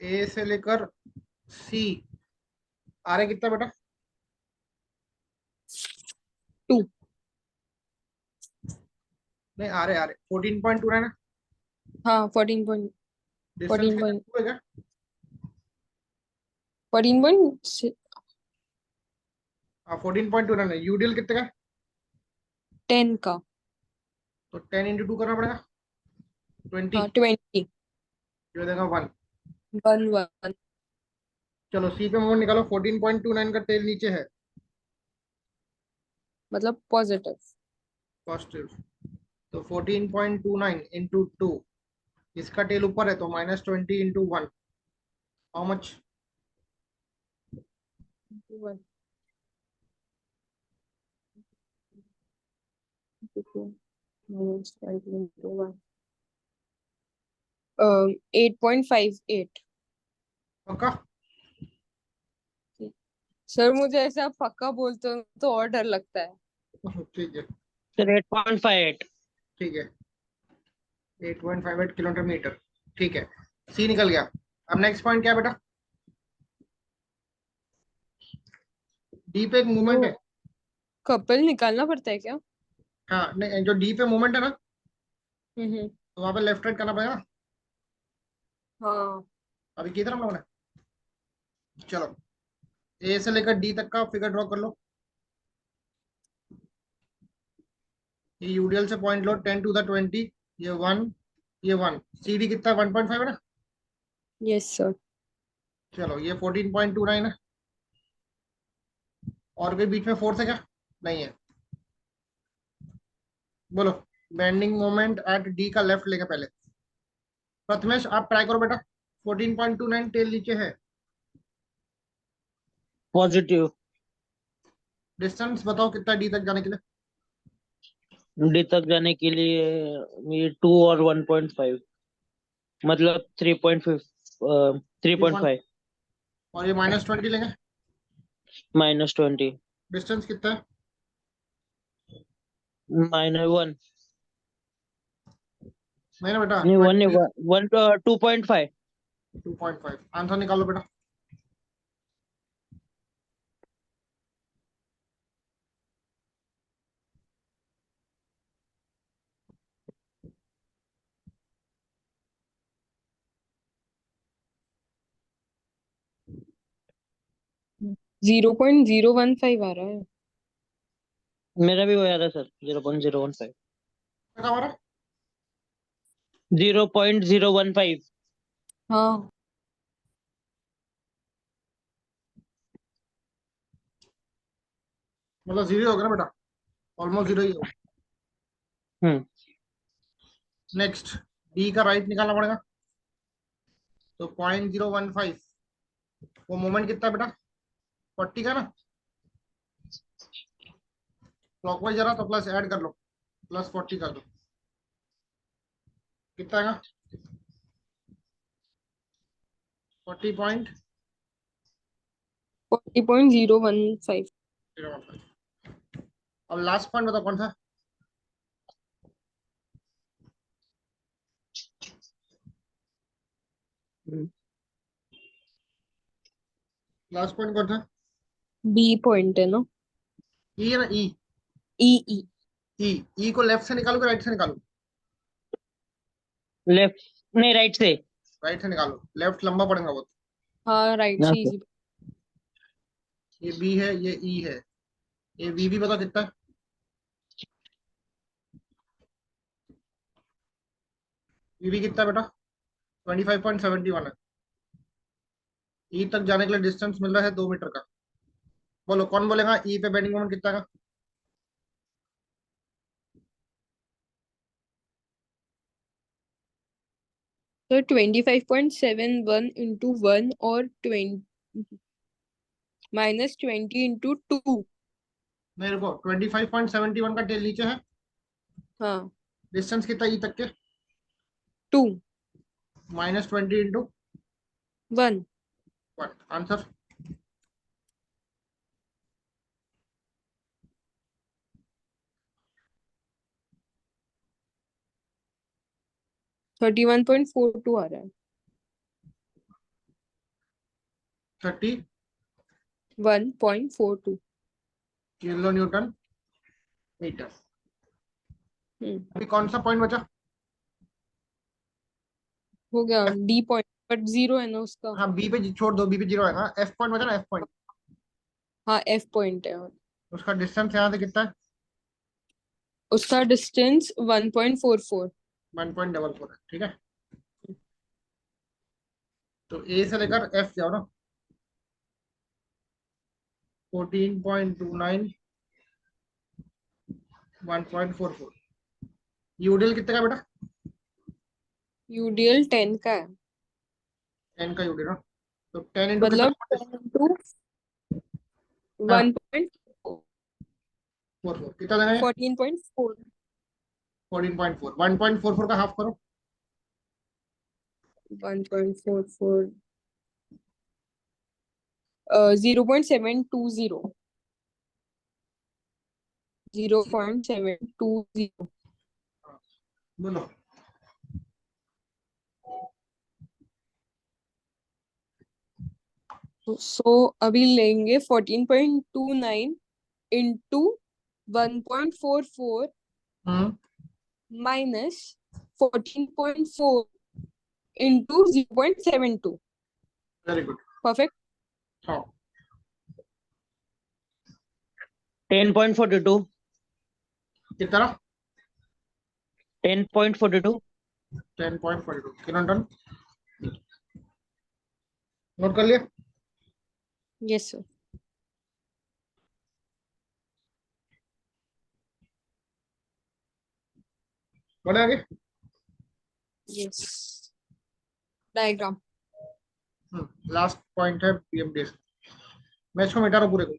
ए से लेकर सी, आ रहा है कितना बेटा? 2. नहीं आ रहे 14.29 है। हाँ 14 पॉइंट डिस्टेंस 14 कितना पॉइंट है क्या? 14.10 हाँ 14.29 है। यूडीएल कितने का है? का। तो 10 × 2 करना पड़ेगा 20। हाँ 20 ये हो जाएगा 1। 1 1 चलो सी पे मोमेंट निकालो। 14.29 का टेल नीचे है, मतलब पॉजिटिव। पॉजिटिव। तो 14.29 इंटू 2, इसका टेल ऊपर है तो -20 इंटू 1, हाउ मच? 1 -5 8.58। पक्का? सर मुझे ऐसा पक्का बोलते हो तो और डर लगता है। ठीक है, सर 8.58। ठीक है। 8.58 किलोमीटर मीटर, ठीक है। सी निकल गया। अब नेक्स्ट पॉइंट क्या है बेटा? डी पे एक मूवमेंट तो है। कपल निकालना पड़ता है क्या? हाँ नहीं, जो डी पे मूवमेंट है ना, हम्म। तो वहां पे लेफ्ट राइट करना पड़ेगा ना। हाँ अभी किधर हम लोगों ने? चलो ए से लेकर डी तक का फिगर ड्रॉ कर लो। ये यूडीएल से पॉइंट लो 10⁻²0। ये 1, ये 1। सी डी कितना है? 1.5 है ना। Yes sir. चलो ये 14.29 है। और कोई बीच में फोर्स है क्या? नहीं है। बोलो। बेंडिंग मोमेंट एट डी का लेफ्ट लेके पहले। प्रथमेश आप ट्राई करो बेटा। 14.29 टेल नीचे है। पॉजिटिव। डिस्टेंस बताओ कितना डी तक जाने के लिए? डी तक जाने के लिए ये 2 और 1.5, मतलब 3.5, 3 3.5 और ये -20 लेंगे। -20 डिस्टेंस कितना है? -1। नहीं ना बेटा, नहीं, 1 20। 1 2.5। 2.5 आंसर निकालो बेटा। हम्म। 0.015 आ रहा है। मेरा भी वो याद है सर, 0.015। क्या हमारा? 0.015। हाँ मतलब जीरो होगा ना बेटा, ऑलमोस्ट जीरो ही होगा। हम्म। नेक्स्ट, डी का राइट निकालना पड़ेगा। तो 0.015, वो मोमेंट कितना है बेटा? 40 का ना। क्लॉकवाइज जा रहा तो प्लस ऐड कर लो, +40 कर दो। कितना आएगा? 40.015। 40.015। अब लास्ट पॉइंट बताओ कौन सा? लास्ट पॉइंट कौन सा? बी पॉइंट है ना। ई है ना, ई। ई ई। ई, ई को लेफ्ट से निकालो कि राइट से निकालो? लेफ्ट, नहीं राइट से। राइट से निकालो, लेफ्ट लंबा पड़ेगा बहुत। हाँ राइट हाँ से सर। इजी। ये बी है, ये ई है। ये वी भी बताओ कितना है? वी भी कितना है बेटा? 25.71 है। ई तक जाने के लिए डिस्टेंस मिल रहा है 2 मीटर का। बोलो कौन बोलेगा ई पे बेंडिंग मोमेंट कितना का? तो 25.71 इंटू 1 और 20 -20 इंटू 2। नहीं रुको, 25.71 का टेल नीचे है। हाँ डिस्टेंस कितना ई तक के? 2 -20 इंटू 1। 1। आंसर? 31.42 आ रहा है। 30 1.42। Kilo Newton metre. हम्म अभी कौन सा पॉइंट बचा? हो गया डी पॉइंट, बट जीरो है ना उसका। हाँ बी पे छोड़ दो, बी पे जीरो है ना, एफ पॉइंट बचा ना, एफ पॉइंट। हाँ एफ पॉइंट है, और उसका डिस्टेंस यहाँ से कितना है? उसका डिस्टेंस 1.44। 1.44 है, ठीक है। तो ए से लेकर एफ जाओ ना, 14.29, 1.44। यूडीएल कितने का बेटा? यूडीएल 10 का है। 10 का यूडीएल ना, तो 10 इंटू मतलब कितना? 10 into हाँ 1.4, 44 कितना देना है? 14.4। 14.4, 1.44 का हाफ करो। 1.44, 0.720, 0.720। बोलो। सो अभी लेंगे 14.29 into 1.44 hmm, minus 14.4 into 0.72। Very good. Perfect. हाँ 10.42, कितना? 10.42। 10.42 कितना टन? नोट कर लिया? Yes sir. बढ़े आगे। यस। डायग्राम। लास्ट पॉइंट है पीएमडीएस। मैं इसको मिटा रहा हूँ पूरे को।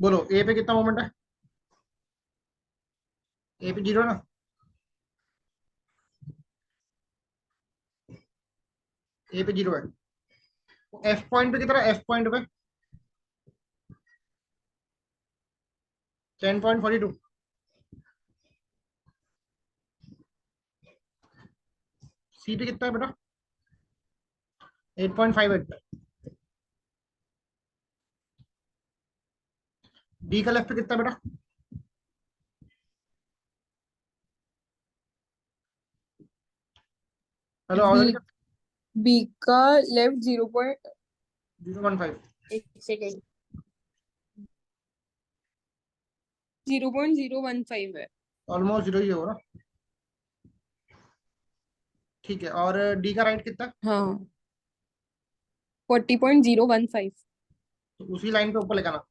बोलो ए पे कितना मोमेंट है? ए पे जीरो ना, ए पे जीरो है। एफ पॉइंट पे कितना? एफ पॉइंट पे 10.42। सी पे कितना है बेटा? 8.58। डी का लेफ्ट पे कितना बेटा? हेलो बी, आवाज? बी का लेफ्ट 0. 0.15। एक सेकेंड, 0.015 है। ऑलमोस्ट जीरो ही होगा ना, ठीक है। और डी का राइट कितना? हाँ 40.015। तो उसी लाइन पे ऊपर लगाना।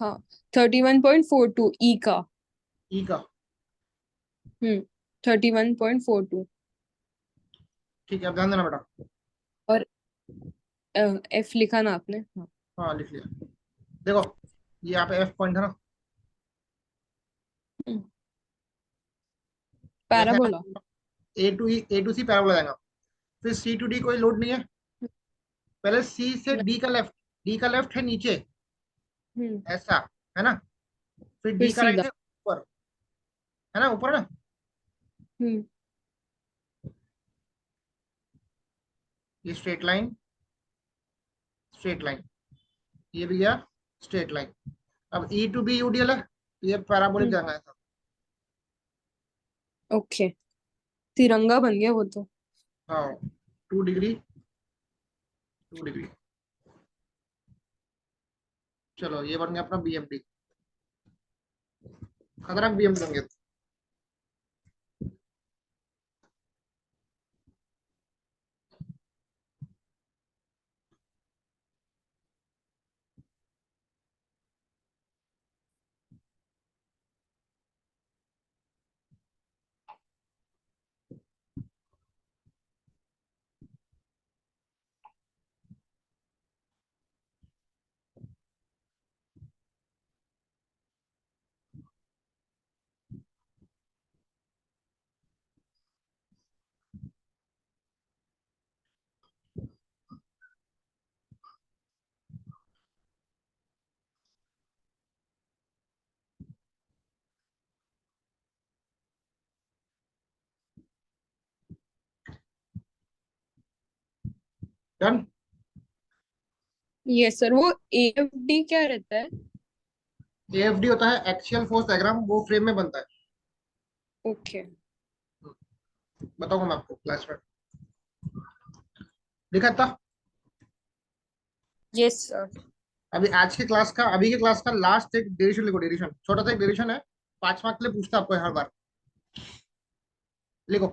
हाँ 31.42 ई का। ई का, 31.42। ठीक है। अब ध्यान देना बेटा। और एफ लिखा ना आपने? हाँ। हाँ लिख लिया। देखो ये यहाँ पे एफ पॉइंट है ना, जैसे parabola. A to C parabola जाएगा, फिर सी टू डी कोई लोड नहीं है। पहले सी से डी का लेफ्ट, डी का लेफ्ट है नीचे हम्म ऐसा, है ना। फिर फिर डी का राइट सीधा। है ऊपर, है ना, ऊपर ना। हम्म ये स्ट्रेट लाइन, स्ट्रेट लाइन, ये भी गया स्ट्रेट लाइन। अब ई टू बी यूडीएल है, तो ये पैराबोलिक हम्म जाएगा ऐसा। ओके, तिरंगा बन गया वो तो। हाँ 2 डिग्री, 2 डिग्री। चलो ये बन गया अपना बीएमडी, खतरनाक बीएमडी बन गया। डन। यस सर, वो एएफडी क्या रहता है? एएफडी होता है एक्सियल फोर्स डायग्राम, वो फ्रेम में बनता है। ओके। बताऊंगा मैं आपको क्लास में, लिखा था। Yes sir. अभी आज के क्लास का, अभी के क्लास का लास्ट एक डेरिवेशन लिखो, डेरिवेशन छोटा सा एक डेरिवेशन है, 5 मार्क के लिए पूछता है आपको हर बार। लिखो,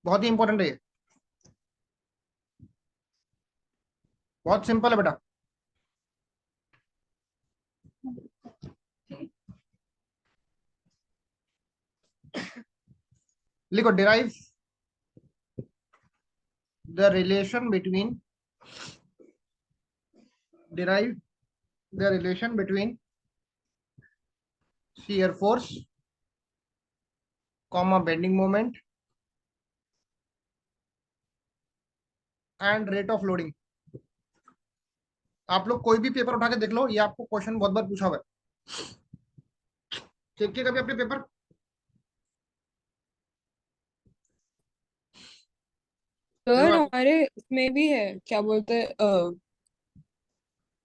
बहुत ही इंपॉर्टेंट है ये, बहुत सिंपल है बेटा। लिखो, derive the relation between, derive the relation between shear force, comma bending moment and rate of loading। आप लोग कोई भी पेपर उठा के देख लो, ये आपको क्वेश्चन बहुत बार पूछा हुआ है। चेक किया कभी अपने पेपर? सर चलो, हमारे उसमें भी है, क्या बोलते हैं,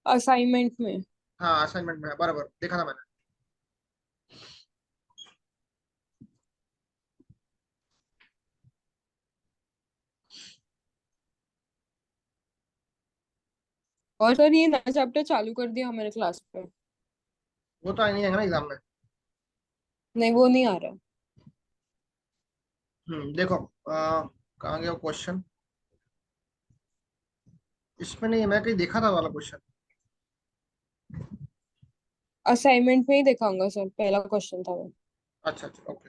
असाइनमेंट में। हाँ असाइनमेंट में है, बराबर देखा था मैंने। और सर ये नया चैप्टर चालू कर दिया हमारे क्लास पे। वो तो नहीं आएगा ना एग्जाम में। नहीं, वो नहीं आ रहा। देखो, कहाँ गया क्वेश्चन? इसमें नहीं है, मैं कहीं देखा था वाला क्वेश्चन। असाइनमेंट में ही दिखाऊंगा सर, पहला क्वेश्चन था वो। अच्छा अच्छा, ओके।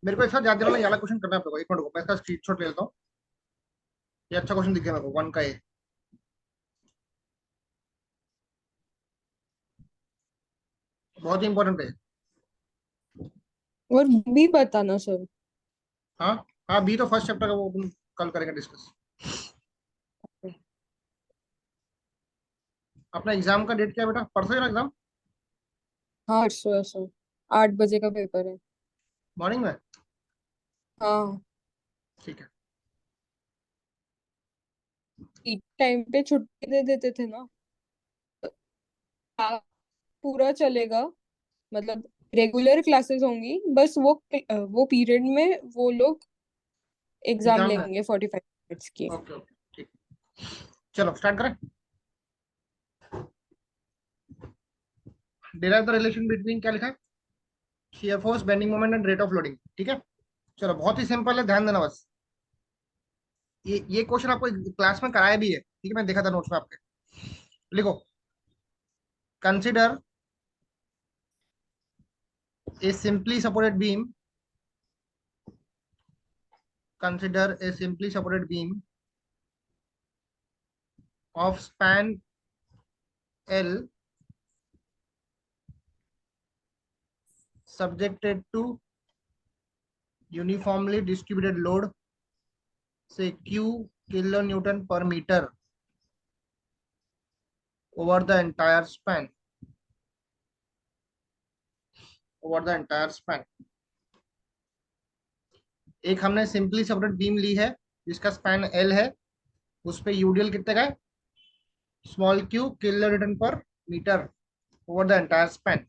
मेरे को एक साथ याद दिलाना, ये वाला क्वेश्चन करना है आप लोगों को। एक मिनट को मैं इसका स्क्रीनशॉट ले लेता हूँ। ये अच्छा क्वेश्चन दिख गया मेरे को, 1 का ए। बहुत ही इंपॉर्टेंट है। और भी बताना सर। हाँ हाँ, बी तो फर्स्ट चैप्टर का, वो तुम कल करेंगे डिस्कस। अपना एग्जाम का डेट क्या है बेटा? परसों ही ना एग्जाम? हाँ सर, सर 8 बजे का पेपर है। मॉर्निंग में? हाँ। ठीक है। टाइम पे छुट्टी दे देते थे ना, क्लास पूरा चलेगा, मतलब रेगुलर क्लासेस होंगी, बस वो पीरियड में वो लोग एग्जाम एग्जाम है। लेंगे 45 मिनट्स की। ओके ओके, ठीक। चलो स्टार्ट करें। डिराइव द रिलेशन बिटवीन, क्या लिखा है? Shear force, bending moment and rate of loading. ठीक है, चलो बहुत ही सिंपल है, ध्यान देना बस। ये क्वेश्चन आपको क्लास में कराया भी है, ठीक है, मैं देखा था नोट्स में आपके। लिखो, consider a simply supported beam, consider a simply supported beam of span L subjected to uniformly distributed load, say Q kilonewton per meter over the entire span, over the entire span। एक हमने simply supported beam ली है जिसका span L है, उस पे UDL कितने का है? Small Q kilo newton per metre over the entire span.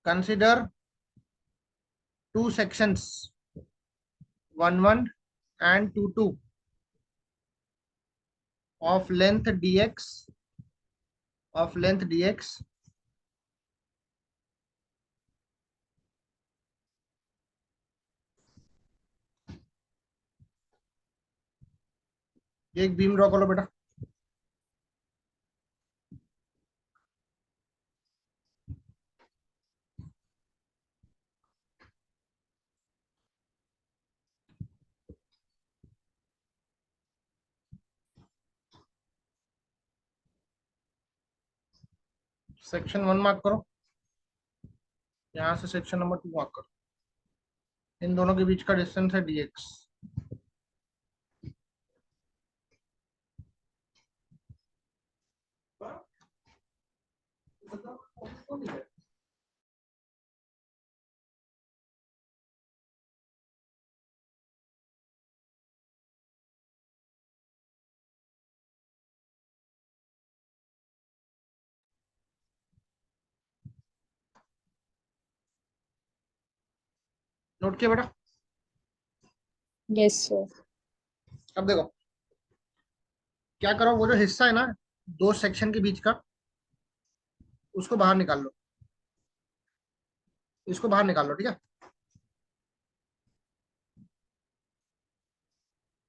Consider two sections, 1 1 and 2 2, of length dx, of length dx, एक बीम ड्रॉ करो बेटा। सेक्शन 1 मार्क करो, यहाँ से सेक्शन नंबर 2 मार्क करो। इन दोनों के बीच का डिस्टेंस है dx। नोट किया बेटा? Yes sir. अब देखो क्या करो, वो जो हिस्सा है ना दो सेक्शन के बीच का, उसको बाहर निकाल लो, इसको बाहर निकाल लो, ठीक है?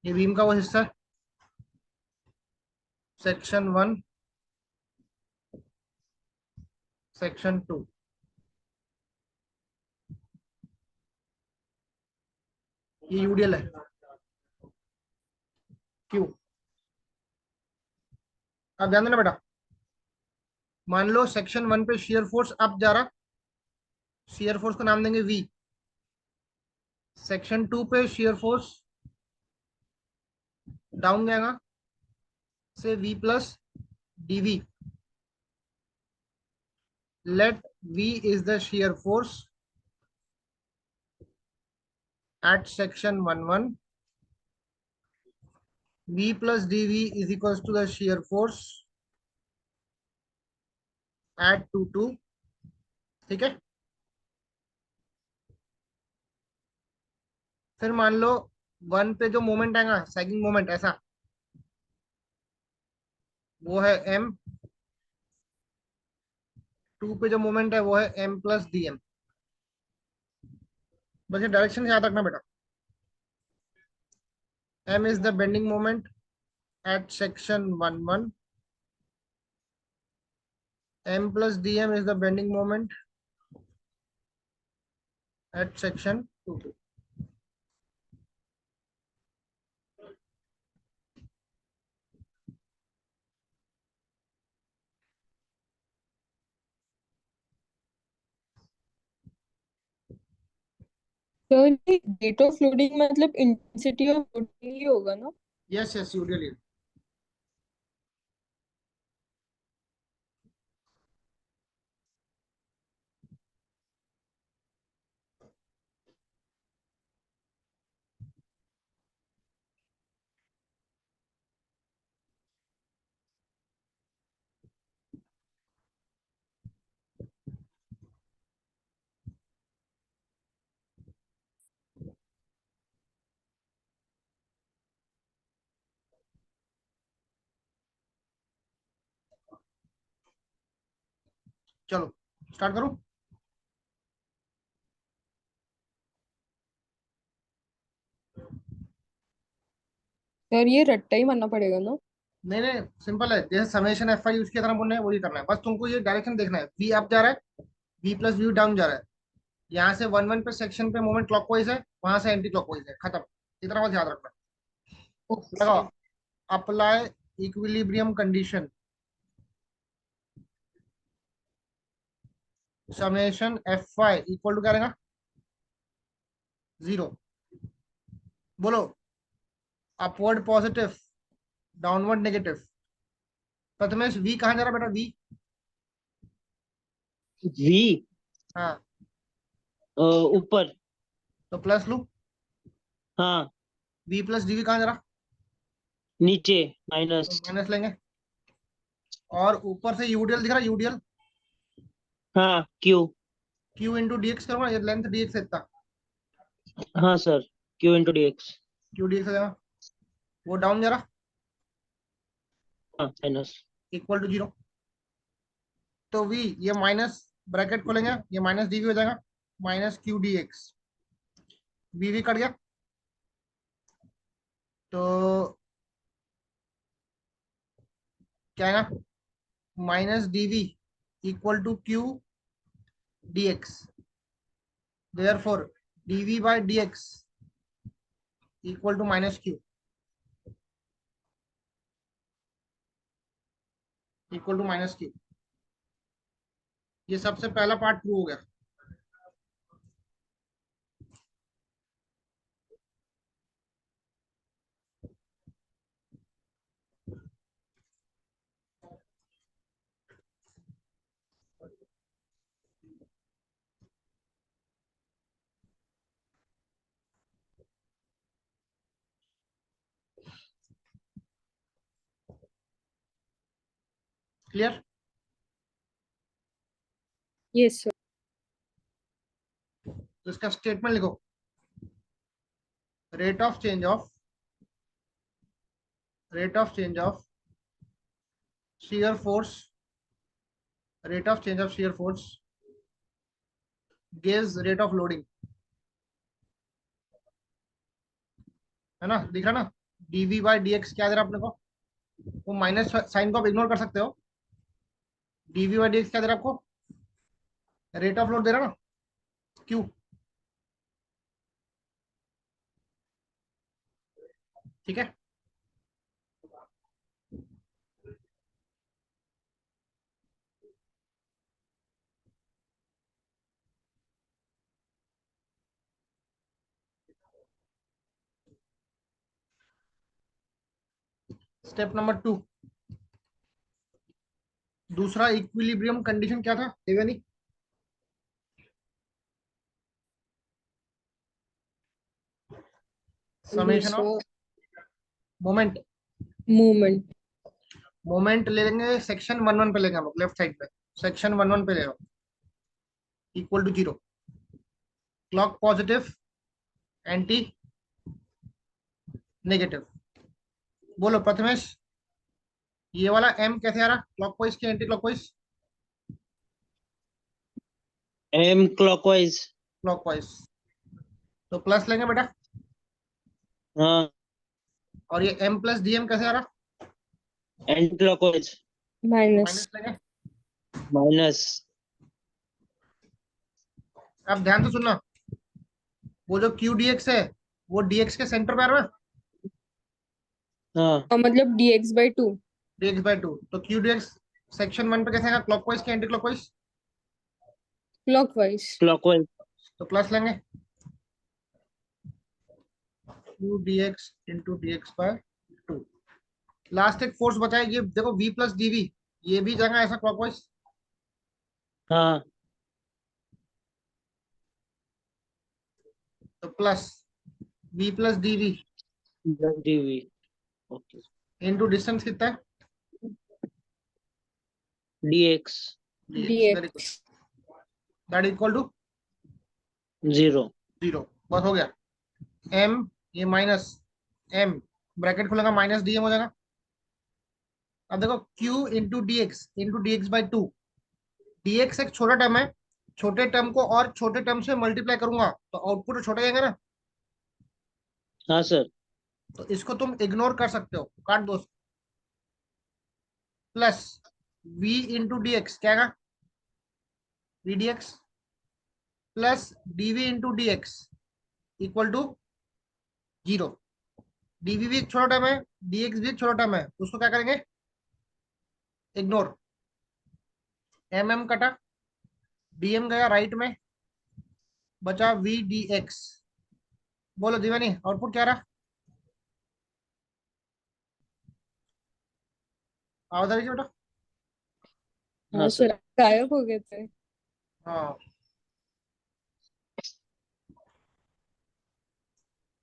ये बीम का वो हिस्सा है, सेक्शन 1, सेक्शन 2। ये यूडीएल है, क्यों? अब ध्यान देना बेटा, मान लो सेक्शन 1 पे शियर फोर्स अप जा रहा, शियर फोर्स को नाम देंगे वी। सेक्शन 2 पे शियर फोर्स डाउन जाएगा, से V plus DV. Let V is the shear force at section 11, v plus dv is equals to the shear force at 2 ठीक है? फिर मान लो 1 पे जो मोमेंट आएगा, सैगिंग मोमेंट ऐसा, वो है m। 2 पे जो मोमेंट है वो है m प्लस डी एम। बस ये डायरेक्शन याद रखना बेटा। m is the bending moment at section 11, m plus dm is the bending moment at section 2। Sir ये रेट ऑफ लोडिंग मतलब इंटेंसिटी ऑफ लोडिंग ही होगा ना? Yes yes UDL. चलो स्टार्ट करो। सर ये रट्टा ही मानना पड़ेगा ना? नहीं नहीं, सिंपल है, जैसे समेशन एफ आई यूज की तरह बोलना है वही करना है, बस तुमको ये डायरेक्शन देखना है, वी अप जा रहा है, वी प्लस वी डाउन जा रहा है। यहाँ से 1 1 पे सेक्शन पे मोमेंट क्लॉकवाइज है, वहां से एंटी क्लॉकवाइज है, खत्म। इतना बस याद रखना। लगाओ, okay. Apply equilibrium condition, summation F I equal to क्या रहेगा? 0। बोलो, upward positive, downward negative. Prathamesh V कहाँ जा रहा बेटा? वी, वी हाँ, ऊपर। तो प्लस लू, हाँ वी प्लस डी वी कहाँ जा रहा? नीचे तो माइनस। माइनस लेंगे। और ऊपर से यूडीएल दिख रहा है, यूडीएल, हाँ Q. Q into D x करूँगा, ये लेंथ डी एक्स इतना, हाँ sir, Q into D x. Q D x हो जाएगा। वो डाउन जा रहा, हाँ माइनस। Equal to 0। तो वी, ये माइनस ब्रैकेट खोलेंगे, ये माइनस डी वी हो जाएगा, minus Q D X. V V cut गया, तो क्या आएगा? Minus D V equal to Q D X. Therefore D V by D X equal to minus Q, equal to minus Q. ये सबसे पहला part prove हो गया। Clear? Yes sir. तो इसका स्टेटमेंट लिखो। rate of change of shear force, rate of change of shear force gives rate of loading, है ना, दिख रहा ना, dv by dx क्या दे रहा अपने को, वो माइनस साइन को आप इग्नोर कर सकते हो, dv by dx क्या दे रहा आपको, रेट ऑफ लोड दे रहा ना, क्यू, ठीक है। स्टेप नंबर 2, दूसरा इक्विलिब्रियम कंडीशन क्या था Devyani, summation of moment, movement. Moment ले लेंगे सेक्शन 1 1 पे लेंगे हम लोग, लेफ्ट साइड पे सेक्शन 1 1 पे ले लो, equal to 0, clock positive, anti negative. बोलो प्रथमेश, ये वाला m कैसे आ रहा, क्लॉकवाइज की anti clockwise, M clockwise। Clockwise, तो प्लस लेंगे बेटा, हाँ, और ये m प्लस dm कैसे आ रहा, anti clockwise। माइनस। माइनस लेंगे। माइनस। अब ध्यान से सुनना, वो जो q dx है वो dx के सेंटर पे आ रहा है, हाँ, और मतलब dx/2। dx बाय 2, तो q dx सेक्शन 1 पे कैसे आएगा, क्लॉकवाइज की एंटी क्लॉकवाइज, क्लॉकवाइज। clockwise। तो प्लस लेंगे, q dx into dx by 2। Last एक फोर्स बचा है, ये देखो v प्लस dv, ये भी जाएगा ऐसा क्लॉकवाइज, हाँ, तो plus v plus dv dv। Okay. Into distance कितना है, dx dx, very good, dx। That equal to 0। 0, बस हो गया। m, ये माइनस m, ब्रैकेट खुलेगा, माइनस dm हो जाएगा। अब देखो q into D X by 2, dx एक छोटा टर्म है, छोटे टर्म को और छोटे टर्म से मल्टीप्लाई करूंगा तो आउटपुट छोटा जाएगा ना, हाँ सर। तो इसको तुम इग्नोर कर सकते हो, काट दो, plus v into D X क्या है, V D X plus dv into D X equal to 0। dv भी एक छोटा टर्म है, dx भी एक छोटा टर्म है, उसको क्या करेंगे, इग्नोर, कटा, dm गया राइट में, बचा v डी एक्स। बोलो दीवानी, आउटपुट क्या रहा, आवाज आ रही है बेटा, हाँ हाँ सर। सर, गायब हो गए थे। हाँ,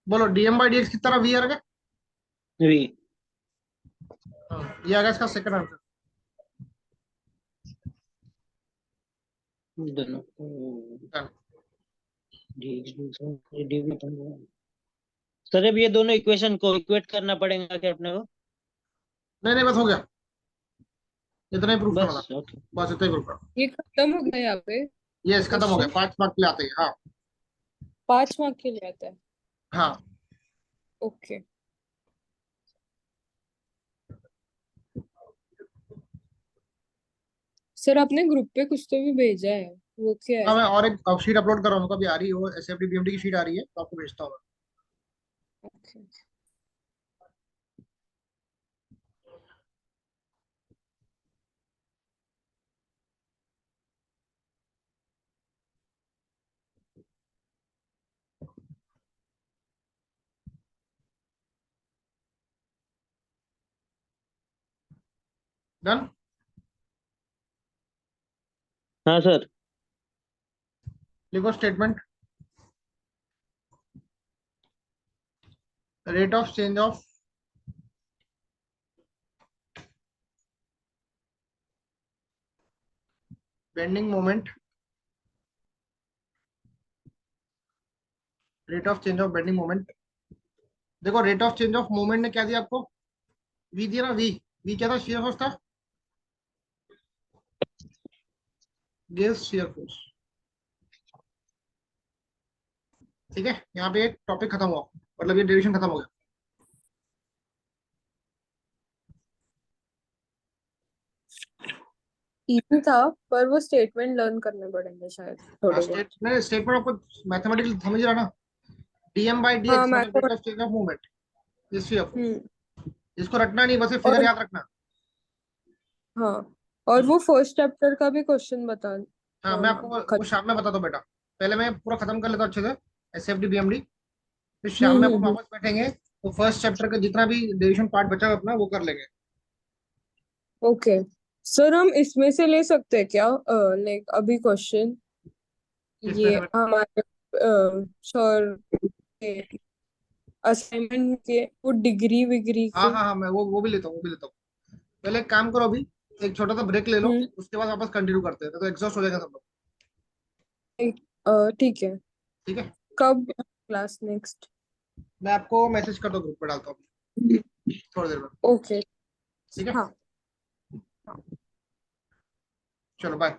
बोलो dm बाई डी एक्स कितना रहा, v आ गया, v। ये आ गया इसका सेकंड आंसर। दोनों dv। सर अब ये दोनों इक्वेशन को इक्वेट करना पड़ेगा क्या अपने को? नहीं नहीं, बस हो गया, इतना ही प्रूफ करना बस, था, ओके। बस इतना ही प्रूफ करना। ये खत्म हो गया यहाँ पे ये खत्म हो गया, क्वेश्चन। 5 मार्क के लिए आते हैं, हाँ 5 मार्क के लिए आता है। हाँ। ओके। सर आपने ग्रुप पे कुछ तो भी भेजा है, वो क्या हाँ है? मैं और एक शीट अपलोड कर रहा हूँ, उनका भी आ रही है, वो S F D B M D की शीट आ रही है, तो आपको भेजता हूँ। ओके। डन, हाँ सर। लिखो statement, rate of change of bending moment, rate of change of bending moment देखो rate of change of movement ने क्या दिया आपको, वी दिया ना, वी। वी क्या था, शियर फोर्स था, गेस शियर फोर्स। ठीक है, यहाँ पे एक टॉपिक खत्म हुआ, मतलब ये डेरिवेशन खत्म हो गया। इजी था, पर वो स्टेटमेंट लर्न करने पड़ेंगे शायद थोड़े बहुत। स्टेटमेंट आपको मैथमेटिकल समझ रहा ना, डीएम बाई डी हाँ एक्स मैं मतलब तो। Rate of change of movement, this shear force. Hmm. इसको रटना नहीं, बस ये फिगर और याद रखना। हाँ, और वो फर्स्ट चैप्टर का भी क्वेश्चन बता हाँ, मैं आपको वो शाम में बताता हूँ बेटा, पहले मैं पूरा खत्म कर लेता हूँ अच्छे से, S F D B M D, फिर शाम में अपन हम्म। वापस बैठेंगे, तो फर्स्ट चैप्टर का जितना भी डेरिवेशन पार्ट बचा है अपना वो कर लेंगे। ओके सर, हम इसमें से ले सकते हैं क्या, लाइक अभी क्वेश्चन किसमें ये से बेटा? हमारे सर के असाइनमेंट के, वो डिग्री विग्री हाँ के। हाँ हाँ, मैं वो भी लेता हूँ, वो भी लेता हूँ। पहले एक काम करो, अभी एक छोटा सा ब्रेक ले लो, हम्म। उसके बाद वापस कंटिन्यू करते हैं, तो एग्जॉस्ट हो जाएगा सब लोग। ठीक है। ठीक है, कब क्लास नेक्स्ट? मैं आपको मैसेज कर दो, ग्रुप पे डालता हूँ थोड़ी देर में। ओके। ठीक है, हाँ हाँ। चलो बाय।